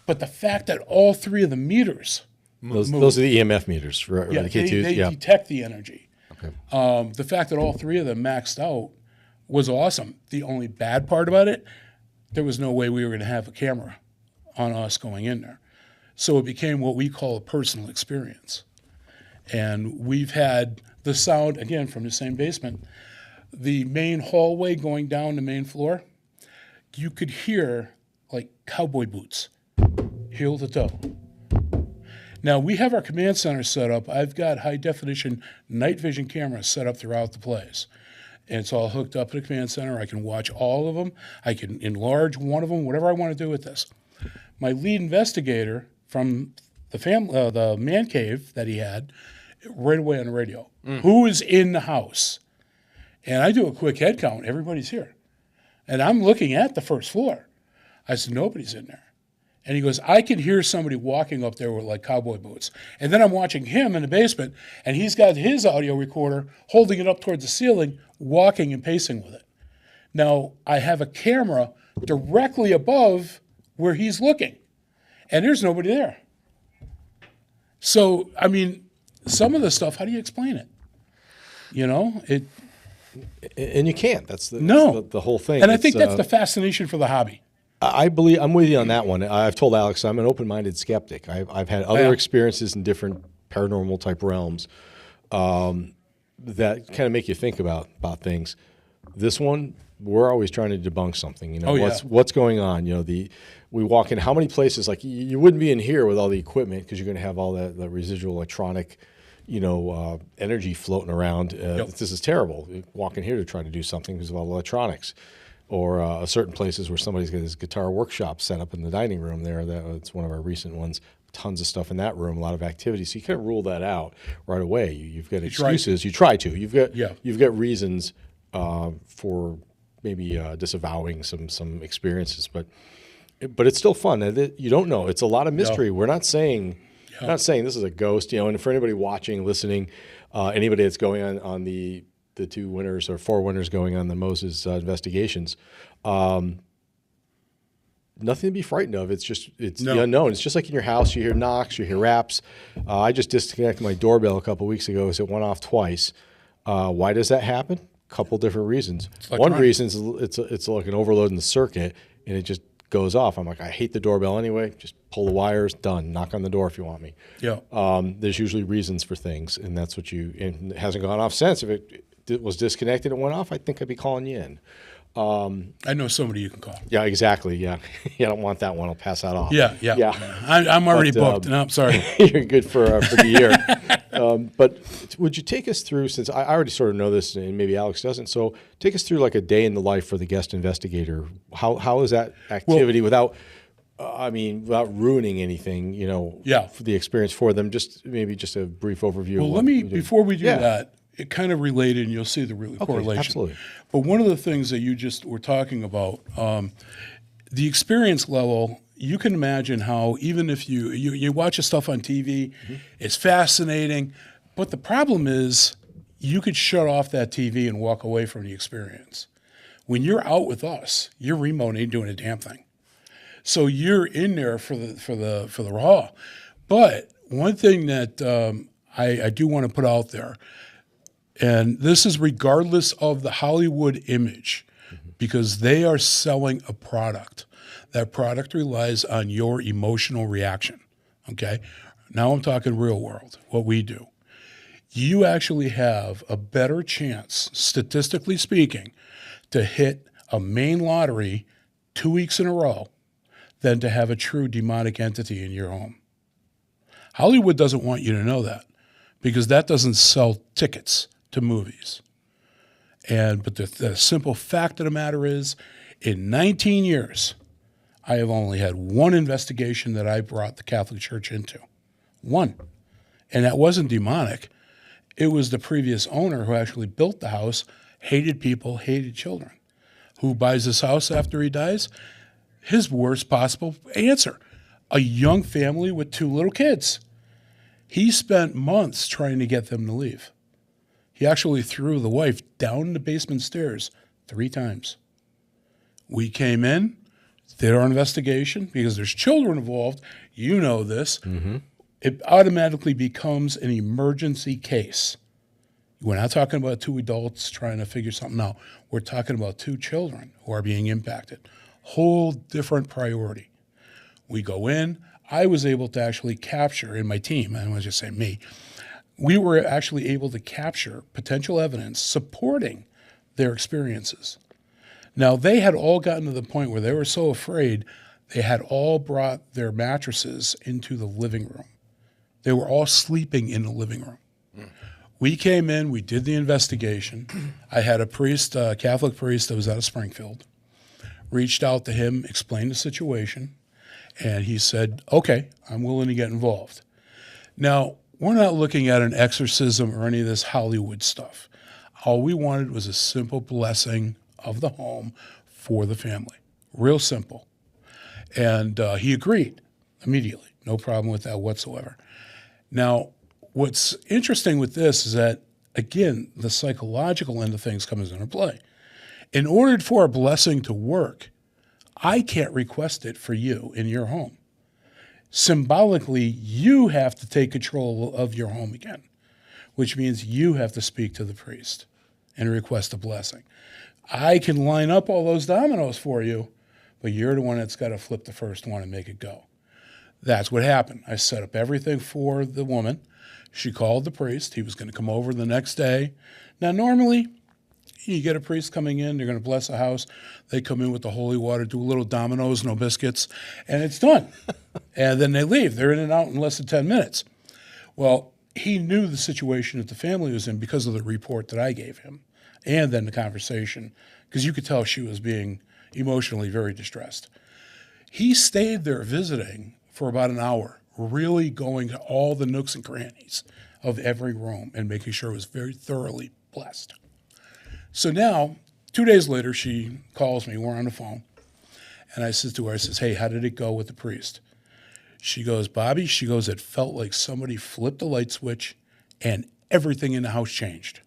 But the fact that all three of the meters those are the EMF meters, right? yeah, The K2s, they detect the energy. Okay. The fact that all three of them maxed out was awesome. The only bad part about it, there was no way we were going to have a camera on us going in there. So it became what we call a personal experience. And we've had the sound, again, from the same basement, the main hallway going down the main floor, you could hear like cowboy boots, heel to toe. Now, we have our command center set up. I've got high-definition night vision cameras set up throughout the place. And it's all hooked up to the command center. I can watch all of them. I can enlarge one of them, whatever I want to do with this. My lead investigator from the man cave that he had, right away on the radio, who is in the house? And I do a quick head count. Everybody's here. And I'm looking at the first floor. I said, nobody's in there. And he goes, I can hear somebody walking up there with like cowboy boots. And then I'm watching him in the basement, and he's got his audio recorder holding it up towards the ceiling, walking and pacing with it. Now, I have a camera directly above where he's looking, and there's nobody there. So, I mean, some of the stuff, how do you explain it? And you can't. That's the whole thing. And I think that's the fascination for the hobby. I believe I'm with you on that one. I've told Alex I'm an open-minded skeptic. I've had other experiences in different paranormal type realms that kind of make you think about things. This one, we're always trying to debunk something. What's going on? We walk in how many places? Like you wouldn't be in here with all the equipment because you're going to have all the residual electronic, energy floating around. This is terrible. You walk in here to try to do something because of all the electronics. or certain places where somebody's got his guitar workshop set up in the dining room there. That's one of our recent ones. Tons of stuff in that room, a lot of activity. So you can't rule that out right away. You've got excuses. You try to. You've got reasons for maybe disavowing some experiences, but it's still fun. You don't know. It's a lot of mystery. We're not saying this is a ghost. And for anybody watching, listening, anybody that's going on the 2 winners or 4 winners going on the Moses investigations. Nothing to be frightened of. It's the unknown. It's just like in your house. You hear knocks, you hear raps. I just disconnected my doorbell a couple of weeks ago, so it went off twice. Why does that happen? A couple different reasons. One reason is it's like an overload in the circuit, and it just goes off. I'm like, I hate the doorbell anyway. Just pull the wires. Done. Knock on the door if you want me. Yeah. There's usually reasons for things, and that's what and it hasn't gone off since. If it was disconnected and went off, I think I'd be calling you in. I know somebody you can call. Yeah, exactly. Yeah. I don't want that one. I'll pass that off. Yeah. I'm already booked. No, I'm sorry. You're good for the year. But would you take us through, since I already sort of know this and maybe Alex doesn't, so take us through like a day in the life for the guest investigator. How is that activity without ruining anything, for the experience for them? Just a brief overview. Well, before we do that, it kind of related, and you'll see the correlation. Absolutely. But one of the things that you just were talking about, the experience level, you can imagine how even if you watch the stuff on TV, it's fascinating, but the problem is you could shut off that TV and walk away from the experience. When you're out with us, your remote ain't doing a damn thing. So you're in there for the raw. But one thing that I do want to put out there, and this is regardless of the Hollywood image, because they are selling a product. That product relies on your emotional reaction, okay? Now I'm talking real world, what we do. You actually have a better chance, statistically speaking, to hit a main lottery 2 weeks in a row than to have a true demonic entity in your home. Hollywood doesn't want you to know that, because that doesn't sell tickets to movies. But the simple fact of the matter is, in 19 years, I have only had one investigation that I brought the Catholic Church into. One. And that wasn't demonic. It was the previous owner who actually built the house, hated people, hated children. Who buys this house after he dies? His worst possible answer. A young family with 2 little kids. He spent months trying to get them to leave. He actually threw the wife down the basement stairs 3 times. We came in, did our investigation, because there's children involved. You know this. It automatically becomes an emergency case. We're not talking about 2 adults trying to figure something out. We're talking about 2 children who are being impacted. Whole different priority. We go in. I was able to actually capture, in my team, I don't want to just say me, we were actually able to capture potential evidence supporting their experiences. Now, they had all gotten to the point where they were so afraid, they had all brought their mattresses into the living room. They were all sleeping in the living room. We came in, we did the investigation. I had a priest, a Catholic priest that was out of Springfield, reached out to him, explained the situation, and he said, okay, I'm willing to get involved. Now, we're not looking at an exorcism or any of this Hollywood stuff. All we wanted was a simple blessing of the home for the family. Real simple. And he agreed immediately. No problem with that whatsoever. Now, what's interesting with this is that, again, the psychological end of things comes into play. In order for a blessing to work, I can't request it for you in your home. Symbolically, you have to take control of your home again, which means you have to speak to the priest and request a blessing. I can line up all those dominoes for you, but you're the one that's got to flip the first one and make it go. That's what happened. I set up everything for the woman. She called the priest. He was going to come over the next day. Now, normally, you get a priest coming in, they're going to bless a house. They come in with the holy water, do a little dominoes, no biscuits, and it's done. And then they leave. They're in and out in less than 10 minutes. Well, he knew the situation that the family was in because of the report that I gave him. and then the conversation, because you could tell she was being emotionally very distressed. He stayed there visiting for about an hour, really going to all the nooks and crannies of every room and making sure it was very thoroughly blessed. So now, 2 days later, she calls me. We're on the phone. And I said to her, I says, hey, how did it go with the priest? She goes, Bobby, she goes, it felt like somebody flipped a light switch and everything in the house changed.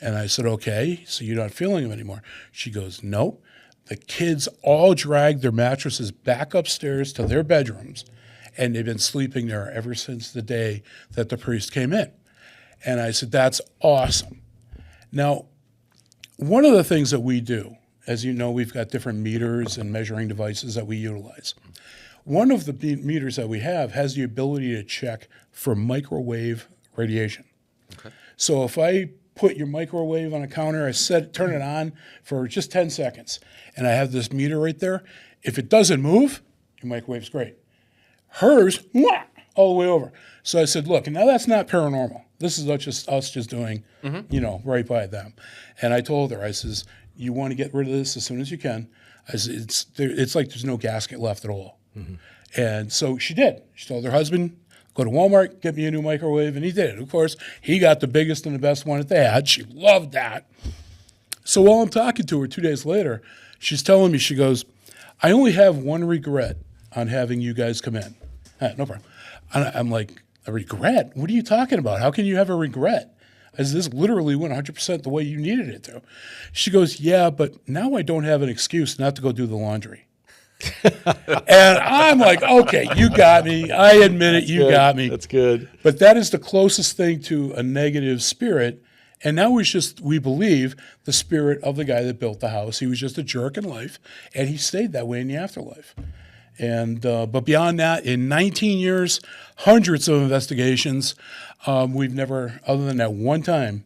And I said, okay, so you're not feeling him anymore. She goes, nope. The kids all dragged their mattresses back upstairs to their bedrooms, and they've been sleeping there ever since the day that the priest came in. And I said, that's awesome. Now, one of the things that we do, as you know, we've got different meters and measuring devices that we utilize. One of the meters that we have has the ability to check for microwave radiation. Okay. So if I put your microwave on a counter, turn it on for just 10 seconds, and I have this meter right there. If it doesn't move, your microwave's great. Hers, all the way over. So I said, look, now that's not paranormal. This is us just doing, right by them. And I told her, I says, you want to get rid of this as soon as you can. I said, it's like there's no gasket left at all. Mm-hmm. And so she did. She told her husband, go to Walmart, get me a new microwave, and he did. Of course, he got the biggest and the best one that they had. She loved that. So while I'm talking to her 2 days later, she's telling me, she goes, I only have one regret on having you guys come in. No problem. I'm like, a regret? What are you talking about? How can you have a regret? As this literally went 100% the way you needed it to. She goes, yeah, but now I don't have an excuse not to go do the laundry. And I'm like, okay, you got me. I admit it, you got me. That's good. But that is the closest thing to a negative spirit. And now we believe the spirit of the guy that built the house. He was just a jerk in life, and he stayed that way in the afterlife. And but beyond that, in 19 years, hundreds of investigations, we've never, other than that one time,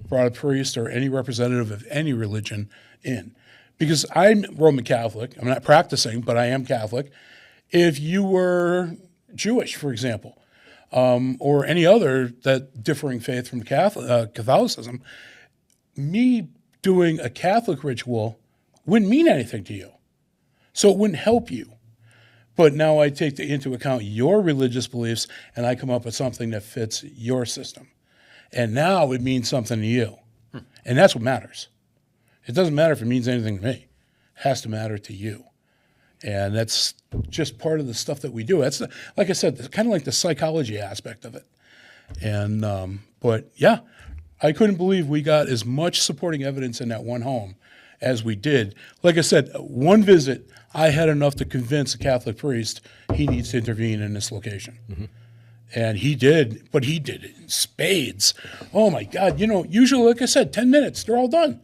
brought a priest or any representative of any religion in. Because I'm Roman Catholic. I'm not practicing, but I am Catholic. If you were Jewish, for example, or any other that differing faith from Catholicism, me doing a Catholic ritual wouldn't mean anything to you. So it wouldn't help you. But now I take into account your religious beliefs, and I come up with something that fits your system. And now it means something to you. And that's what matters. It doesn't matter if it means anything to me. It has to matter to you. And that's just part of the stuff that we do. That's, like I said, kind of like the psychology aspect of it. And but yeah, I couldn't believe we got as much supporting evidence in that one home as we did. Like I said, one visit, I had enough to convince a Catholic priest he needs to intervene in this location. Mm-hmm. And he did, but he did it in spades. Oh my God, usually, like I said, 10 minutes, they're all done.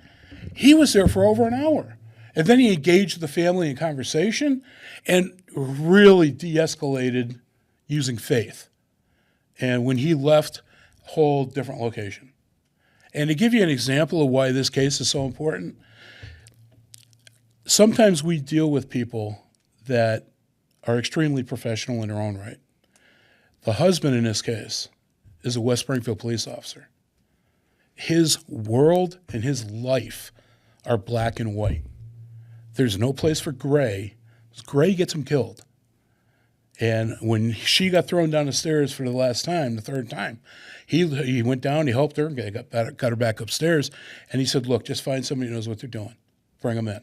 He was there for over an hour. And then he engaged the family in conversation and really de-escalated using faith. And when he left, whole different location. And to give you an example of why this case is so important, sometimes we deal with people that are extremely professional in their own right. The husband in this case is a West Springfield police officer. His world and his life are black and white. There's no place for gray. Gray gets him killed. And when she got thrown down the stairs for the last time, the third time, he went down, he helped her, got her back upstairs, and he said, look, just find somebody who knows what they're doing. Bring them in.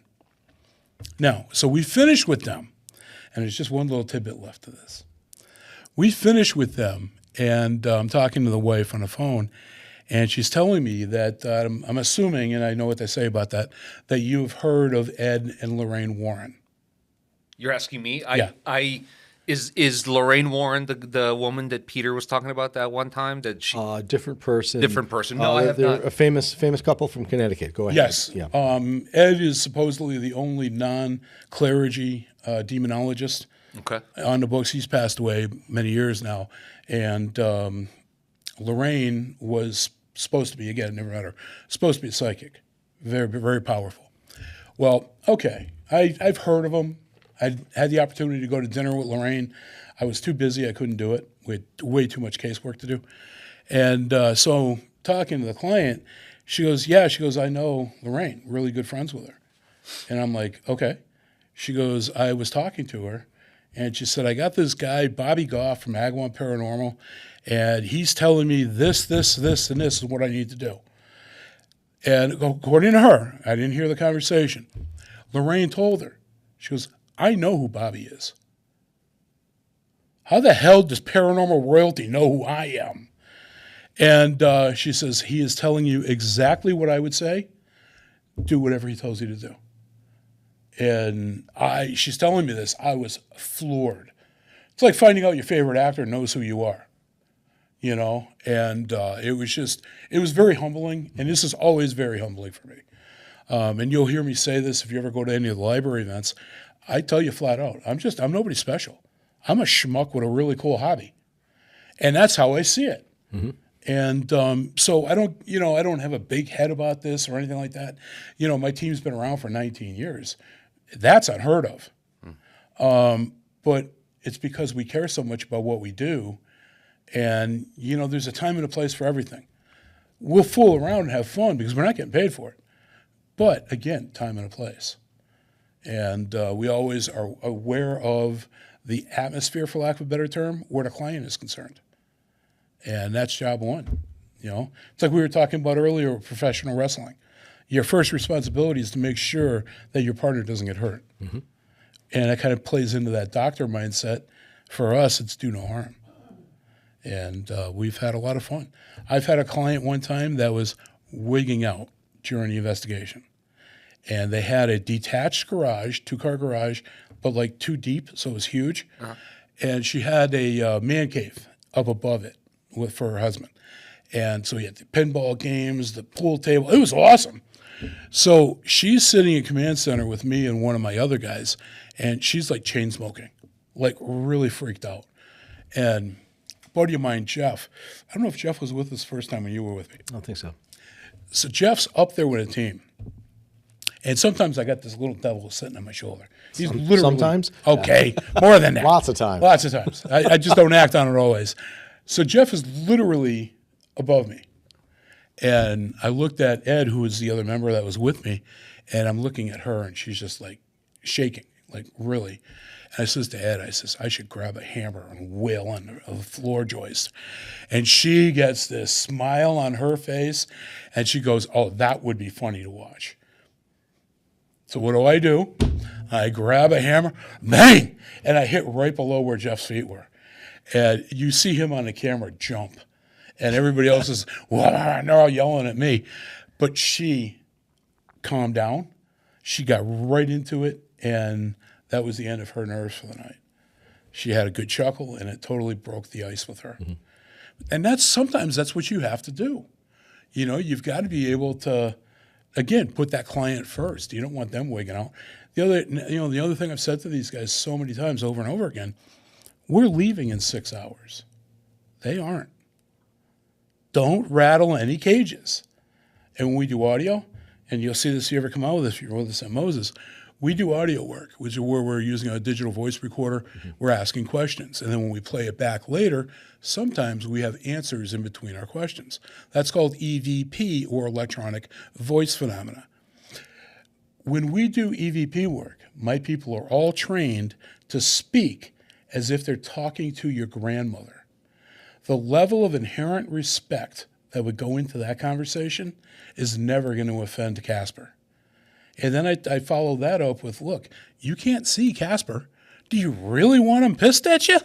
Now, so we finished with them, and there's just one little tidbit left to this. We finished with them, and I'm talking to the wife on the phone, and she's telling me that I'm assuming, and I know what they say about that you've heard of Ed and Lorraine Warren. You're asking me? Yeah. Is Lorraine Warren the woman that Peter was talking about that one time? That she Different person. Different person. No, I have they're not. a famous couple from Connecticut. Go ahead. Yes. Yeah. Ed is supposedly the only non-clergy demonologist on the books. He's passed away many years now. And Lorraine was supposed to be, again, never met her, supposed to be a psychic. Very, very powerful. Well, okay. I've heard of them. I had the opportunity to go to dinner with Lorraine. I was too busy. I couldn't do it. We had way too much casework to do. And so talking to the client, She goes, yeah. She goes, I know Lorraine, really good friends with her. And I'm like, okay. She goes, I was talking to her, and she said, I got this guy, Bobby Goff from Agawam Paranormal, and he's telling me this, this, this, and this is what I need to do. And according to her, I didn't hear the conversation. Lorraine told her, she goes, I know who Bobby is. How the hell does paranormal royalty know who I am? And she says, he is telling you exactly what I would say. Do whatever he tells you to do. And she's telling me this. I was floored. It's like finding out your favorite actor knows who you are, you know? And it was very humbling. And this is always very humbling for me. And you'll hear me say this if you ever go to any of the library events. I tell you flat out, I'm nobody special. I'm a schmuck with a really cool hobby. And that's how I see it. Mm-hmm. And so I don't have a big head about this or anything like that. You know, my team's been around for 19 years. That's unheard of. But it's because we care so much about what we do. And, you know, there's a time and a place for everything. We'll fool around and have fun because we're not getting paid for it. But, again, time and a place. And we always are aware of the atmosphere, for lack of a better term, where the client is concerned. And that's job one. You know, it's like we were talking about earlier with professional wrestling. Your first responsibility is to make sure that your partner doesn't get hurt. Mm-hmm. And that kind of plays into that doctor mindset. For us, it's do no harm. And we've had a lot of fun. I've had a client one time that was wigging out during the investigation. And they had a detached garage, 2-car garage, but like 2 deep, so it was huge. Uh-huh. And she had a man cave up above it for her husband. And so he had the pinball games, the pool table. It was awesome. So she's sitting in command center with me and one of my other guys, and she's like chain smoking, like really freaked out. And a buddy of mine, Jeff, I don't know if Jeff was with us the first time when you were with me. I don't think so. So Jeff's up there with a team. And sometimes I got this little devil sitting on my shoulder. He's literally sometimes? Okay, more than that. Lots of times. Lots of times. I just don't act on it always. So Jeff is literally above me. And I looked at Ed, who was the other member that was with me, and I'm looking at her, and she's just like shaking, like really. And I says to Ed, I says, I should grab a hammer and wail on the floor joist. And she gets this smile on her face, and she goes, oh, that would be funny to watch. So what do? I grab a hammer, bang, and I hit right below where Jeff's feet were. And you see him on the camera jump. And everybody else is, well, they're all yelling at me. But she calmed down. She got right into it, and that was the end of her nerves for the night. She had a good chuckle, and it totally broke the ice with her. Mm-hmm. And sometimes that's what you have to do. You know, you've got to be able to, again, put that client first. You don't want them wigging out. The other thing I've said to these guys so many times over and over again, we're leaving in 6 hours. They aren't. Don't rattle any cages. And when we do audio, and you'll see this if you ever come out with this, if you're with us at Moses, we do audio work, which is where we're using a digital voice recorder. Mm-hmm. We're asking questions. And then when we play it back later, sometimes we have answers in between our questions. That's called EVP, or electronic voice phenomena. When we do EVP work, my people are all trained to speak as if they're talking to your grandmother. The level of inherent respect that would go into that conversation is never going to offend Casper. And then I follow that up with, look, you can't see Casper. Do you really want him pissed at you?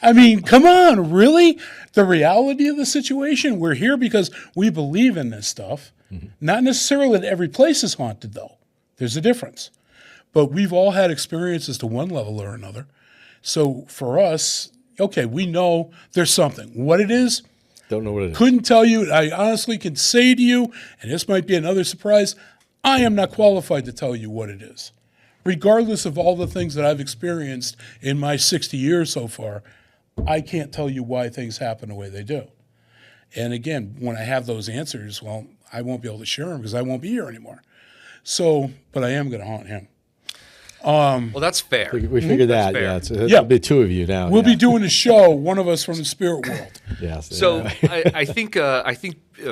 I mean, come on, really? The reality of the situation, we're here because we believe in this stuff. Mm-hmm. Not necessarily that every place is haunted, though. There's a difference. But we've all had experiences to one level or another. So for us, okay, we know there's something. What it is, don't know what it is. Couldn't tell you. I honestly can say to you, and this might be another surprise, I am not qualified to tell you what it is. Regardless of all the things that I've experienced in my 60 years so far, I can't tell you why things happen the way they do. And again, when I have those answers, well, I won't be able to share them because I won't be here anymore. So, but I am going to haunt him. Well, that's fair. We figured that. fair. Yeah, Yeah. there'll be two of you now. We'll yeah. be doing a show, one of us from the spirit world. Yes. So yeah. I think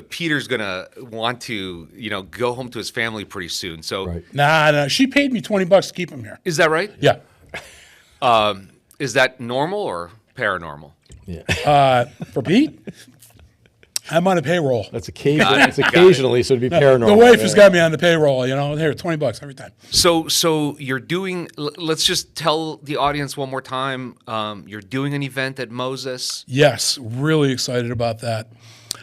Peter's gonna want to go home to his family pretty soon. So Right. Nah, she paid me $20 to keep him here. is that right? Yeah. Is that normal or paranormal? For Pete, I'm on a payroll. That's occasionally, so it'd be paranormal. The wife has got me on the payroll. Here, $20 every time. So you're doing. Let's just tell the audience one more time. You're doing an event at Moses. Yes, really excited about that.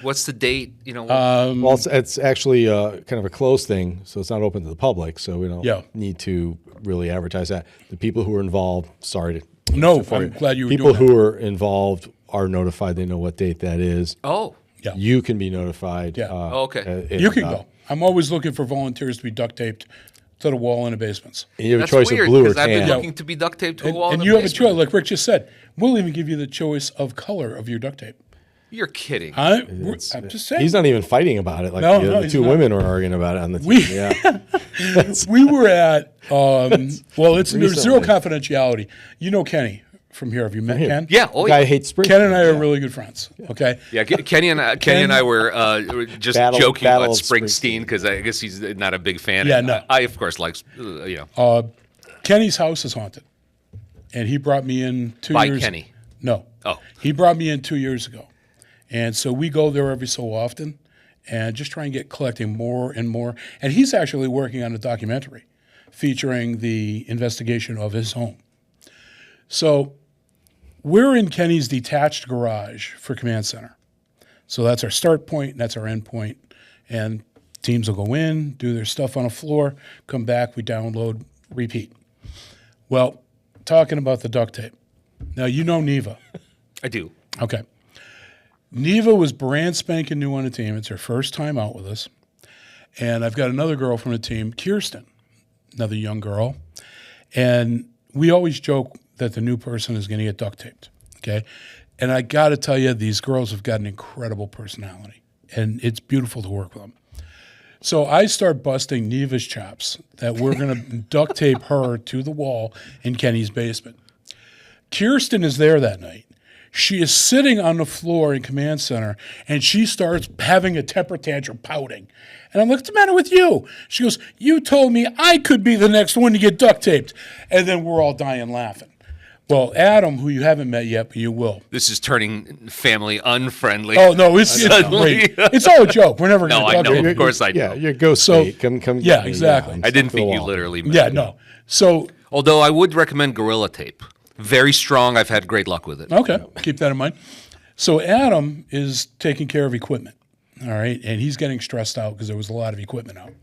What's the date? Well, it's actually kind of a closed thing, so it's not open to the public. So we don't need to really advertise that. The people who are involved, sorry to No, I'm glad you were people doing who are involved are notified. They know what date that is. Oh, Yeah. You can be notified. Yeah. Okay. You can go. I'm always looking for volunteers to be duct taped to the wall in the basements. And you have that's a choice weird of blue or because I've been tan. looking to be duct taped to a wall. And in you the have a basement. choice, like Rick just said. We'll even give you the choice of color of your duct tape. You're kidding. I'm just saying. He's not even fighting about it. Like No, the he's two not. women were arguing about it on the team. We- Yeah. We were at, there's zero Recently. confidentiality. You know Kenny from here. Have you met Ken? Yeah. Oh, Guy yeah. hates spring. Ken and I are really good friends. Okay. Yeah, Kenny and I were just Battle joking about of Springsteen because I guess he's not a big fan. Yeah, And no. I of course like Kenny's house is haunted. And he brought me in 2 by years. Kenny. No. Oh. He brought me in 2 years ago. And so we go there every so often and just try and get collecting more and more. And he's actually working on a documentary featuring the investigation of his home. So we're in Kenny's detached garage for Command Center. So that's our start point, and that's our end point. And teams will go in, do their stuff on a floor, come back, we download, repeat. Well, talking about the duct tape. Now, you know Neva. I do. Okay. Neva was brand spanking new on the team. It's her first time out with us. And I've got another girl from the team, Kirsten, another young girl. And we always joke that the new person is going to get duct taped. Okay. And I got to tell you, these girls have got an incredible personality. And it's beautiful to work with them. So I start busting Neva's chops that we're going to duct tape her to the wall in Kenny's basement. Kirsten is there that night. She is sitting on the floor in Command Center, and she starts having a temper tantrum, pouting. And I'm like, what's the matter with you? She goes, you told me I could be the next one to get duct taped. And then we're all dying laughing. Well, Adam, who you haven't met yet, but you will. This is turning family unfriendly. Oh, no, it's great. It's all a joke. We're never going No, to I duct know. tape. Of course I know. Yeah, your ghost So- mate. Come. Yeah, get me, exactly. and I didn't stick to the think you wall. literally meant Yeah, it. no. So, Although I would recommend Gorilla Tape. Very strong. I've had great luck with it. okay, keep that in mind. So Adam is taking care of equipment, all right? And he's getting stressed out because there was a lot of equipment out.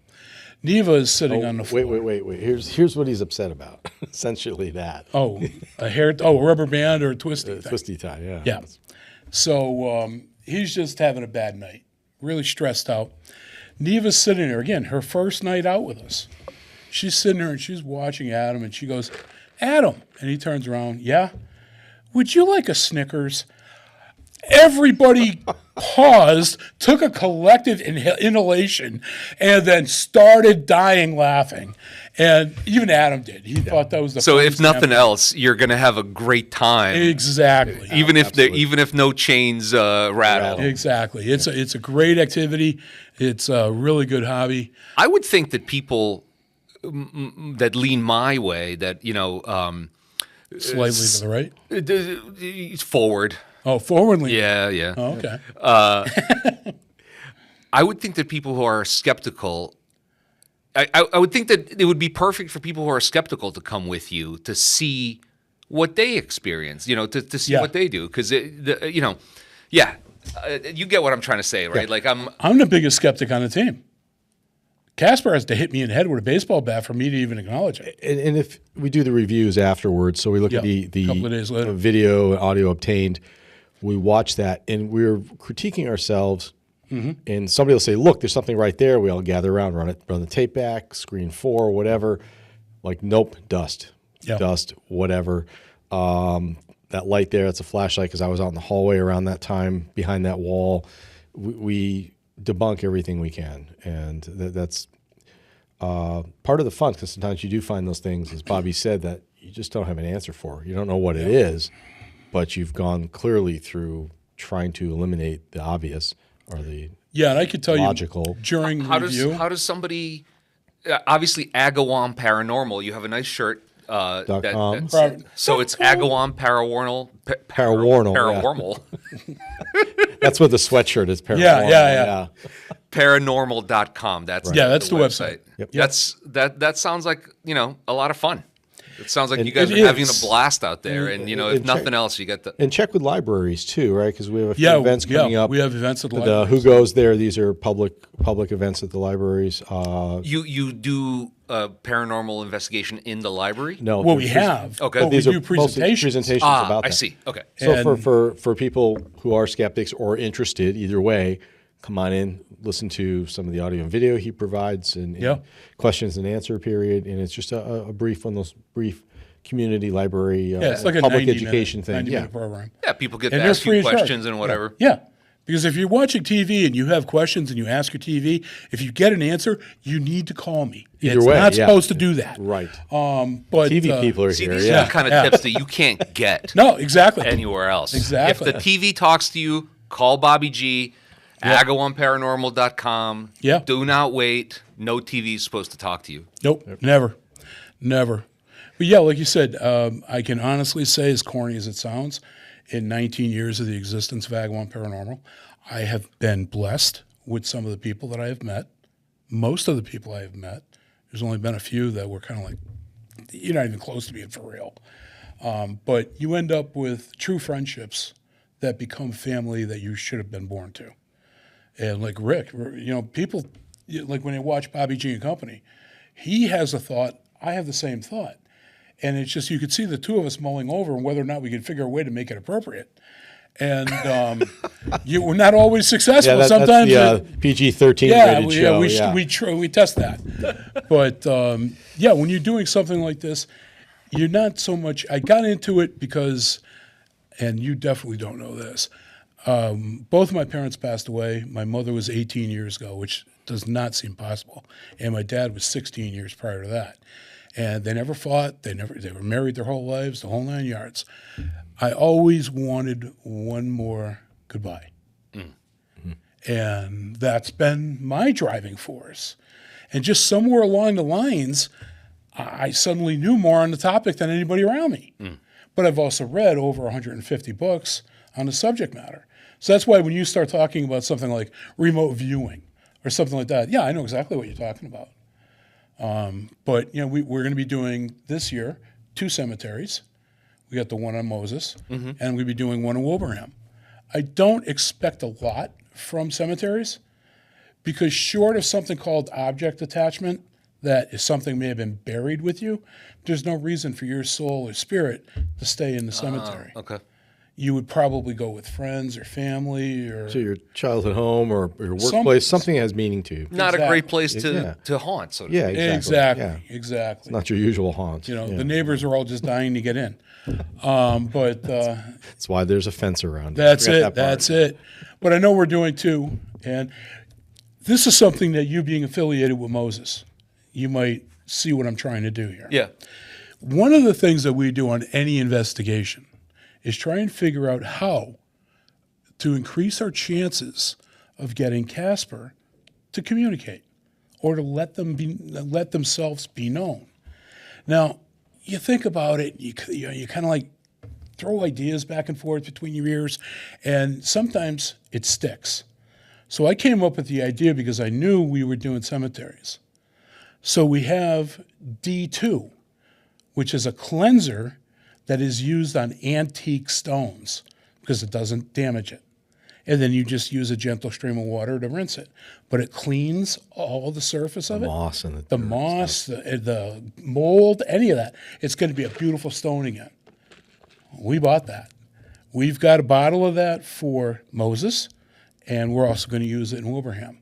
Neva is sitting on the floor. Wait. Here's what he's upset about. Essentially that. A rubber band or a twisty thing. Twisty tie, yeah. Yeah. So he's just having a bad night, really stressed out. Neva's sitting there, again, her first night out with us. She's sitting there and she's watching Adam and she goes, Adam. And he turns around, yeah, would you like a Snickers? Everybody paused, took a collective inhalation, and then started dying laughing. And even Adam did. He thought that was the So if funniest nothing damn- else, you're going to have a great time. Exactly. Even if no chains rattle. Exactly. It's a great activity. It's a really good hobby. I would think that people that lean my way, that Slightly to the right. forward. Oh, forward lean. Yeah. Oh, okay. I would think that people who are skeptical, I would think that it would be perfect for people who are skeptical to come with you to see what they experience, to see Yeah. what they do. Because, you get what I'm trying to say, right? Yeah. Like I'm the biggest skeptic on the team. Casper has to hit me in the head with a baseball bat for me to even acknowledge it. And if we do the reviews afterwards, so we look at Yeah, the couple of days later. video, audio obtained, we watch that, and we're critiquing ourselves. Mm-hmm. And somebody will say, "Look, there's something right there." We all gather around, run the tape back, screen 4, whatever. Like, nope, dust, whatever. That light there, that's a flashlight because I was out in the hallway around that time behind that wall. We debunk everything we can, and that's. part of the fun, because sometimes you do find those things, as Bobby said, that you just don't have an answer for. You don't know what it is, but you've gone clearly through trying to eliminate the obvious or the Yeah, and I could tell logical. you during How review. does somebody obviously Agawam Paranormal? You have a nice shirt. .com. So it's Agawam Paranormal. Paranormal, That's what the sweatshirt is. Paranormal. Yeah. Paranormal.com. That's that's the website. Yep. That sounds like a lot of fun. It sounds like you guys it are having a is. blast out there, and if nothing else, you get the. And check with libraries too, right? Because we have a few events coming up. We have events at the libraries. Who goes there? These are public events at the libraries. You do paranormal investigation in the library? No, Well, we have. Okay. But these we are do mostly presentations. about that. I see. Okay. So And- for people who are skeptics or interested, either way, come on in, listen to some of the audio and video he provides, and questions and answer period. And it's just a brief one of those brief community library, It's like a public 90 education thing. 90-minute program. Yeah, people get And to they're ask free you of charge. questions and whatever. Yeah. Because if you're watching TV and you have questions and you ask your TV, if you get an answer, you need to call me. Either it's way, not yeah. supposed to do that. Right. But TV people are See, here. these Yeah. are the kind of tips that you can't get No, exactly. anywhere else. Exactly. If the TV talks to you, call Bobby G. Agawam.paranormal.com. Yeah. Do not wait. No TV is supposed to talk to you. Nope, never. But yeah, like you said, I can honestly say, as corny as it sounds, in 19 years of the existence of Agawam Paranormal, I have been blessed with some of the people that I have met. Most of the people I have met, there's only been a few that were kind of like, you're not even close to being for real. But you end up with true friendships that become family that you should have been born to. And like Rick, people, like when they watch Bobby G and Company, he has a thought, I have the same thought. And it's just, you could see the two of us mulling over and whether or not we could figure a way to make it appropriate. And we're not always successful. Yeah, Sometimes that's the PG-13 rated show. we test that. But when you're doing something like this, you're not so much. I got into it because, and you definitely don't know this. Both of my parents passed away. My mother was 18 years ago, which does not seem possible, and my dad was 16 years prior to that. And they never fought. They were married their whole lives, the whole 9 yards. I always wanted one more goodbye. And that's been my driving force. And just somewhere along the lines, I suddenly knew more on the topic than anybody around me. But I've also read over 150 books on the subject matter. So that's why when you start talking about something like remote viewing or something like that, yeah, I know exactly what you're talking about. But we're going to be doing this year 2 cemeteries. We got the one on Moses, and we'll be doing one in Wilbraham. I don't expect a lot from cemeteries because short of something called object attachment, that if something may have been buried with you, there's no reason for your soul or spirit to stay in the cemetery. Okay. You would probably go with friends or family or So your childhood home or your workplace, something that has meaning to you. Not a great place Yeah. to haunt. So to Yeah, speak. exactly. Exactly. Not your usual haunt. The neighbors are all just dying to get in. But That's why there's a fence around it. that's Forget it. that part. That's it. But I know we're doing 2, and this is something that you being affiliated with Moses, you might see what I'm trying to do here. Yeah. One of the things that we do on any investigation is try and figure out how to increase our chances of getting Casper to communicate or to let themselves be known. Now, you think about it, you kind of like throw ideas back and forth between your ears, and sometimes it sticks. So I came up with the idea because I knew we were doing cemeteries. So we have D2, which is a cleanser that is used on antique stones because it doesn't damage it. And then you just use a gentle stream of water to rinse it. But it cleans all the surface of it. Moss and The moss, the mold, any of that. It's going to be a beautiful stone again. We bought that. We've got a bottle of that for Moses, and we're also going to use it in Wilbraham.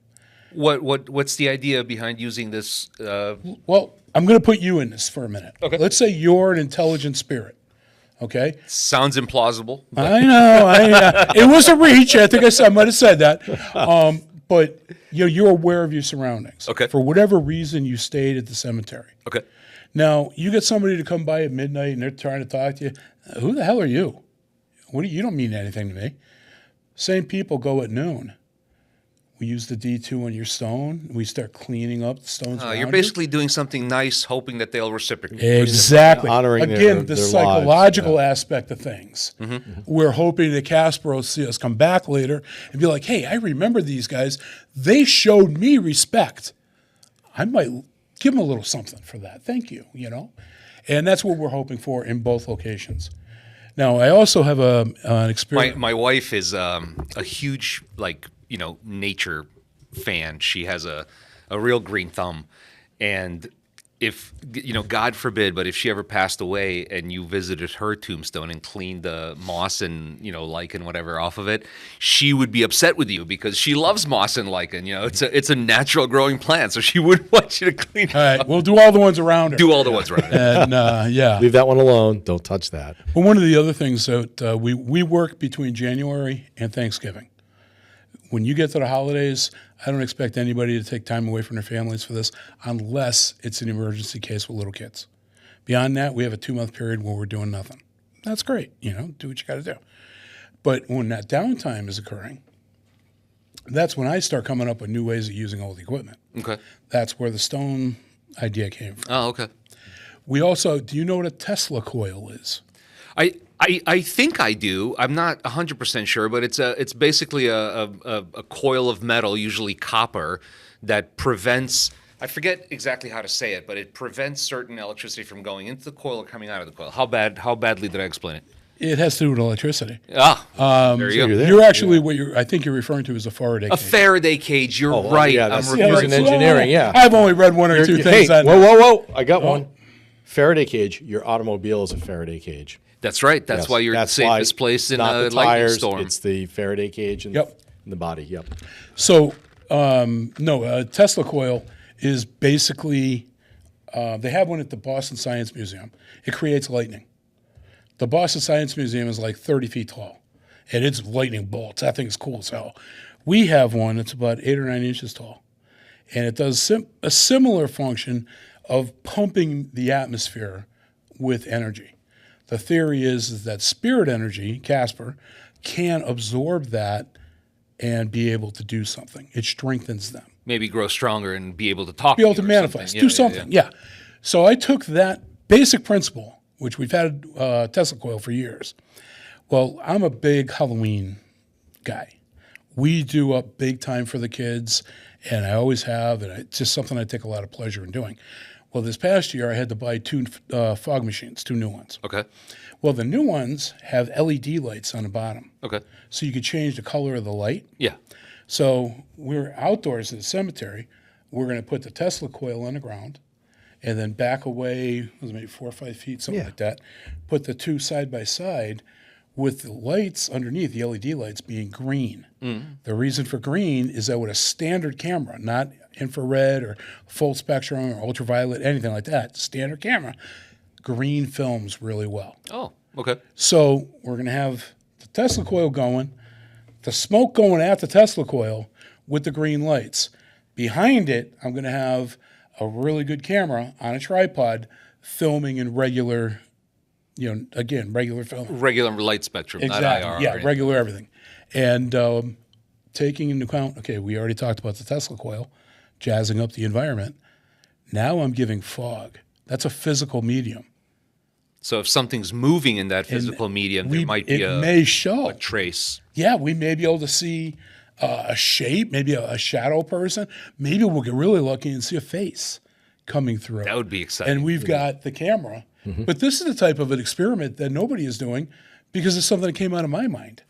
What's the idea behind using this? Well, I'm going to put you in this for a minute. Okay. Let's say you're an intelligent spirit. Okay. Sounds implausible. I know. It was a reach. I think I might have said that. But you're aware of your surroundings. Okay. For whatever reason, you stayed at the cemetery. Okay. Now, you get somebody to come by at midnight and they're trying to talk to you. Who the hell are you? You don't mean anything to me. Same people go at noon. We use the D2 on your stone. We start cleaning up the stones around You're basically doing something nice, hoping that they'll reciprocate. Exactly. Honoring Again, the their psychological lives, aspect of things. We're hoping that Casper will see us come back later and be like, hey, I remember these guys. They showed me respect. I might give them a little something for that. Thank you, And that's what we're hoping for in both locations. Now, I also have an experience. My wife is a huge, nature fan. She has a real green thumb. And if, God forbid, but if she ever passed away and you visited her tombstone and cleaned the moss and, lichen, whatever off of it, she would be upset with you because she loves moss and lichen. It's a natural growing plant, so she wouldn't want you to clean it All right, up. we'll do all the ones around her. Do all the ones around it. And, yeah. Leave that one alone. Don't touch that. Well, one of the other things that we work between January and Thanksgiving. When you get to the holidays, I don't expect anybody to take time away from their families for this unless it's an emergency case with little kids. Beyond that, we have a 2-month period where we're doing nothing. That's great, do what you got to do. But when that downtime is occurring, that's when I start coming up with new ways of using old equipment. Okay. That's where the stone idea came from. Oh, okay. We also, do you know what a Tesla coil is? I think I do. I'm not 100% sure, but it's basically a coil of metal, usually copper, that prevents. I forget exactly how to say it, but it prevents certain electricity from going into the coil or coming out of the coil. How badly did I explain it? It has to do with electricity. There you go. You're actually I think you're referring to as a Faraday cage. A Faraday cage. You're right. Yeah, I'm that's referring using to- engineering. Yeah. I've only read one or two things. Hey, on whoa! I got one. Faraday cage. Your automobile is a Faraday cage. That's right. That's Yes, why you're the that's why safest place in not a the lightning tires, storm. It's the Faraday cage in the body. Yep. So, no, a Tesla coil is basically, they have one at the Boston Science Museum. It creates lightning. The Boston Science Museum is like 30 feet tall, and it's lightning bolts. That thing's cool as hell. We have one that's about 8 or 9 inches tall, and it does a similar function of pumping the atmosphere with energy. The theory is that spirit energy, Casper, can absorb that and be able to do something. It strengthens them. Maybe grow stronger and be able to talk. Be able to you or manifest, something. do something. Yeah. So I took that basic principle, which we've had Tesla coil for years. Well, I'm a big Halloween guy. We do up big time for the kids, and I always have, and it's just something I take a lot of pleasure in doing. Well, this past year I had to buy 2 fog machines, 2 new ones. Okay. Well, the new ones have LED lights on the bottom, Okay. so you could change the color of the light. Yeah. So we're outdoors in the cemetery. We're going to put the Tesla coil on the ground and then back away, maybe 4 or 5 feet, something like that. Put the 2 side by side with the lights underneath, the LED lights being green. The reason for green is that with a standard camera, not infrared or full spectrum or ultraviolet, anything like that, standard camera, green films really well. Oh, okay. So we're going to have the Tesla coil going, the smoke going at the Tesla coil with the green lights. Behind it, I'm going to have a really good camera on a tripod filming in regular, regular film. Regular light spectrum, Exactly. not IR. Yeah, or anything. regular everything. And taking into account, okay, we already talked about the Tesla coil, jazzing up the environment. Now I'm giving fog. That's a physical medium. So if something's moving in that physical medium, there might be may show. a trace. Yeah, we may be able to see a shape, maybe a shadow person. Maybe we'll get really lucky and see a face coming through. That would be exciting. And we've got the camera. But this is the type of an experiment that nobody is doing because it's something that came out of my mind.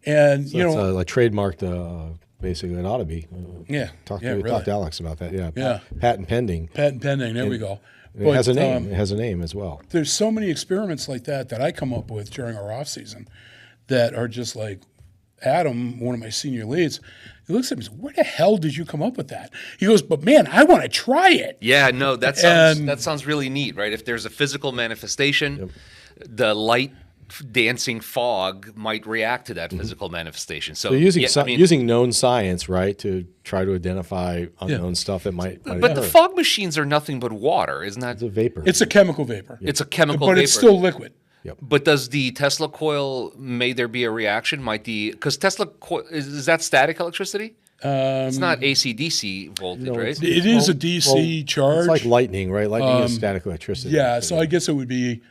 And, So it's like trademarked, basically, it ought to be. Talk to Alex about that. Yeah. Yeah. Patent pending. Patent pending, there we go. It has a name. It has a name as well. There's so many experiments like that I come up with during our off season that are just like, Adam, one of my senior leads, he looks at me and says, where the hell did you come up with that? He goes, but man, I want to try it. Yeah, no, that sounds really neat, right? If there's a physical manifestation, the light dancing fog might react to that physical manifestation. So, So using yeah, I mean, using known science, right, to try to identify unknown stuff that might but the occur. fog machines are nothing but water, isn't that? It's a vapor. It's a chemical vapor. It's a chemical but vapor. it's still liquid. But does the Tesla coil, may there be a reaction? Because Tesla coil, is that static electricity? It's not AC/DC voltage, right? It is a DC charge. It's like lightning, right? Lightning is static electricity. Yeah, so I guess it would be,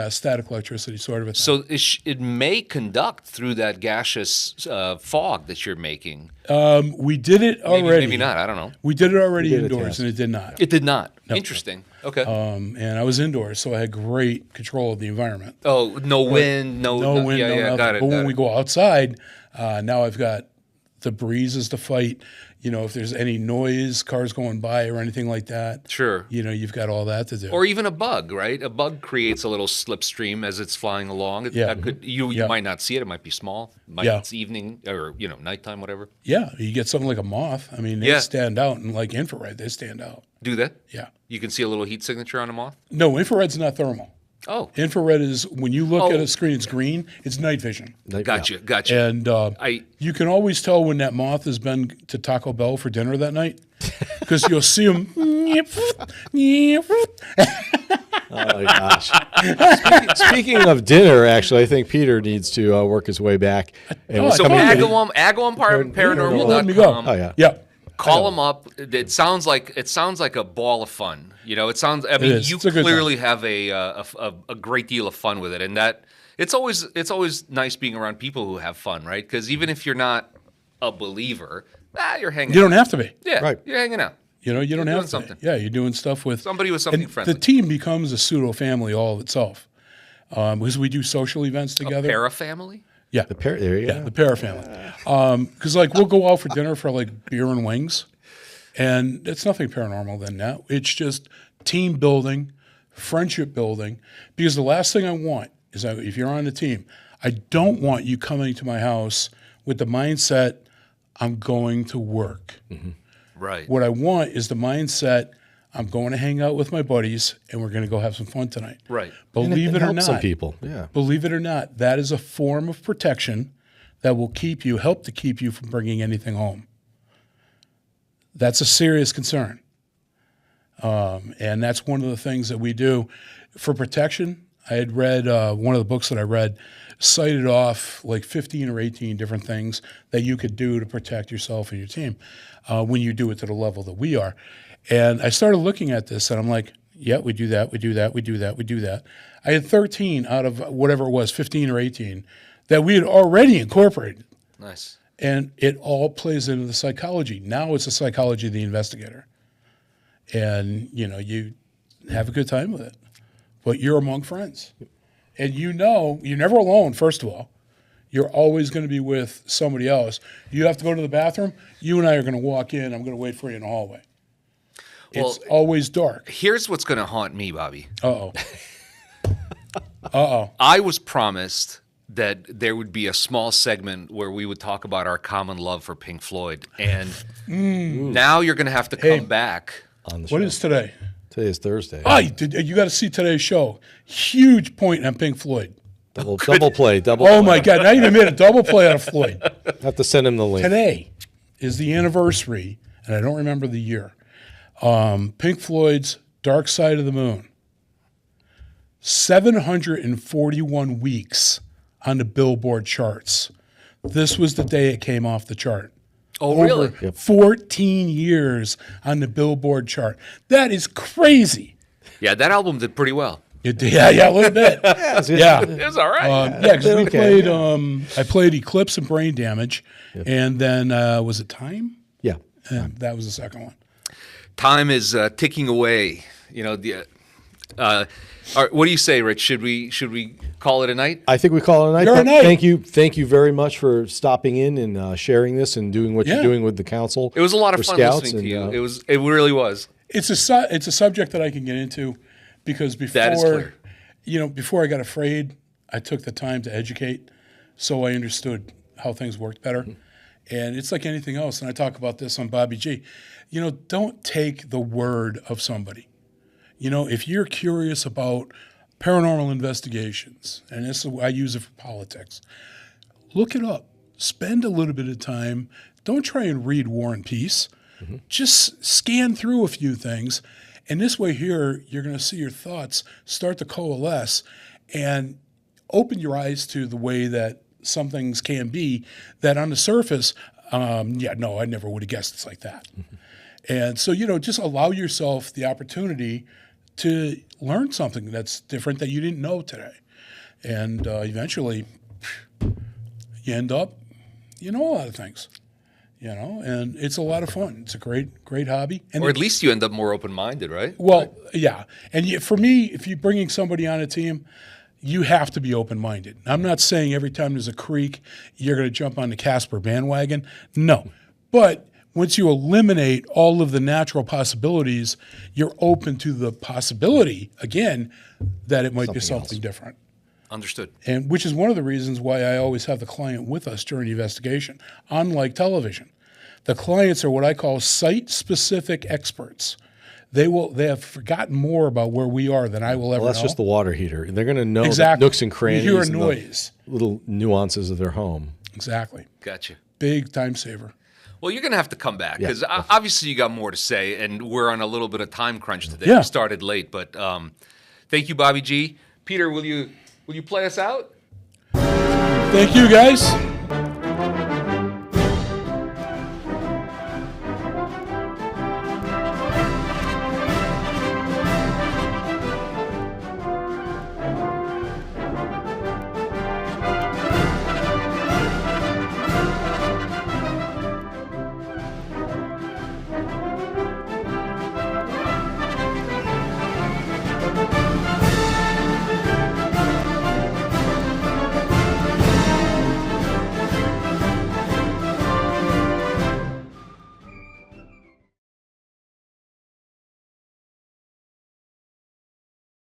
static electricity sort of a thing. So it may conduct through that gaseous fog that you're making. We did it already. Maybe not. I don't know. We did it already did a indoors, test. and it did not. It did not. Interesting. Okay. And I was indoors, so I had great control of the environment. Oh, no wind, no wind, yeah, no yeah, nothing. got it. But got when it. we go outside, now I've got the breezes to fight. If there's any noise, cars going by or anything like that. Sure. You've got all that to do. Or even a bug, right? A bug creates a little slipstream as it's flying along. Yeah. That could, you might not see it. It might be small. It's evening or nighttime, whatever. Yeah, you get something like a moth. I mean, they Yeah. stand out, and like infrared, they stand out. Do that? Yeah. You can see a little heat signature on a moth. No, infrared's not thermal. Oh, Infrared is when you look at Oh. a screen, it's green. It's night vision. gotcha. And you can always tell when that moth has been to Taco Bell for dinner that night because you'll see them. Oh my gosh. Speaking of dinner, actually, I think Peter needs to work his way back. And So Come on, baby. Agawam Let me go. Oh yeah. Yeah. Call them up. It sounds like a ball of fun. It sounds. I mean, is. you It's a good clearly have a great deal of fun with it, and that it's always nice being around people who have fun, right? Because even if you're not a believer, you're hanging. You don't have to be. Yeah, Right. You're hanging out. You don't doing have to. something. Yeah, you're doing stuff with Somebody with something and friendly. The team becomes a pseudo family all of itself because we do social events together. Para family. Yeah, There you go. the para family. Because we'll go out for dinner for like beer and wings, and it's nothing paranormal than that. It's just team building, friendship building. Because the last thing I want is if you're on the team, I don't want you coming to my house with the mindset I'm going to work. Right. What I want is the mindset I'm going to hang out with my buddies and we're going to go have some fun tonight. Right. Believe it or helps not, some people. Yeah. believe it or not, that is a form of protection that will help to keep you from bringing anything home. That's a serious concern. And that's one of the things that we do for protection. I had read one of the books that I read cited off like 15 or 18 different things that you could do to protect yourself and your team when you do it to the level that we are. And I started looking at this and I'm like, yeah, we do that, we do that, we do that, we do that. I had 13 out of whatever it was, 15 or 18, that we had already incorporated. Nice. And it all plays into the psychology. Now it's the psychology of the investigator. And, you have a good time with it. But you're among friends. And you're never alone, first of all. You're always going to be with somebody else. You have to go to the bathroom, you and I are going to walk in. I'm going to wait for you in the hallway. Well, It's always dark. Here's what's going to haunt me, Bobby. Uh-oh. Uh-oh. I was promised that there would be a small segment where we would talk about our common love for Pink Floyd. And now you're going to have to come back. On the What show. is today? Today is Thursday. You got to see today's show. Huge point on Pink Floyd. Double play. Oh, my God. Now you made a double play out of Floyd. Have to send him the link. Today is the anniversary, and I don't remember the year, Pink Floyd's Dark Side of the Moon. 741 weeks on the Billboard charts. This was the day it came off the chart. Oh, really? Over 14 years on the Billboard chart. That is crazy. Yeah, that album did pretty well. Yeah, a little bit. Yeah. It was all right. Yeah, because we Okay. played, I played Eclipse and Brain Damage, and then, was it Time? Yeah. And that was the second one. Time is ticking away. What do you say, Rich? Should we call it a night? I think we call it a night. You're a night. Thank you very much for stopping in and sharing this and doing what you're Yeah. doing with the council. It was a lot of for fun Scouts listening to you. and, It really was. It's a subject that I can get into because That is clear. before I got afraid, I took the time to educate, so I understood how things worked better. And it's like anything else, and I talk about this on Bobby G. Don't take the word of somebody. If you're curious about paranormal investigations, and this is, I use it for politics. Look it up. Spend a little bit of time. Don't try and read War and Peace. Just scan through a few things. And this way here, you're going to see your thoughts start to coalesce and open your eyes to the way that some things can be that on the surface, I never would have guessed it's like that. And so, just allow yourself the opportunity to learn something that's different that you didn't know today. And eventually, you end up, a lot of things, and it's a lot of fun. It's a great hobby. And Or at least you end up more open-minded, right? well, yeah. And for me, if you're bringing somebody on a team, you have to be open-minded. I'm not saying every time there's a creek, you're going to jump on the Casper bandwagon. No. But once you eliminate all of the natural possibilities, you're open to the possibility, again, that it might be something different. Understood. And which is one of the reasons why I always have the client with us during the investigation. Unlike television, the clients are what I call site-specific experts. They have forgotten more about where we are than I will ever know. That's just the water heater. They're going to know Exactly. the nooks and crannies. You hear a and the noise. little nuances of their home. Exactly. Gotcha. Big time saver. Well, you're going to have to come back because Yeah. obviously you got more to say, and we're on a little bit of time crunch today. Yeah. We started late, but thank you, Bobby G. Peter, will you play us out? Thank you, guys.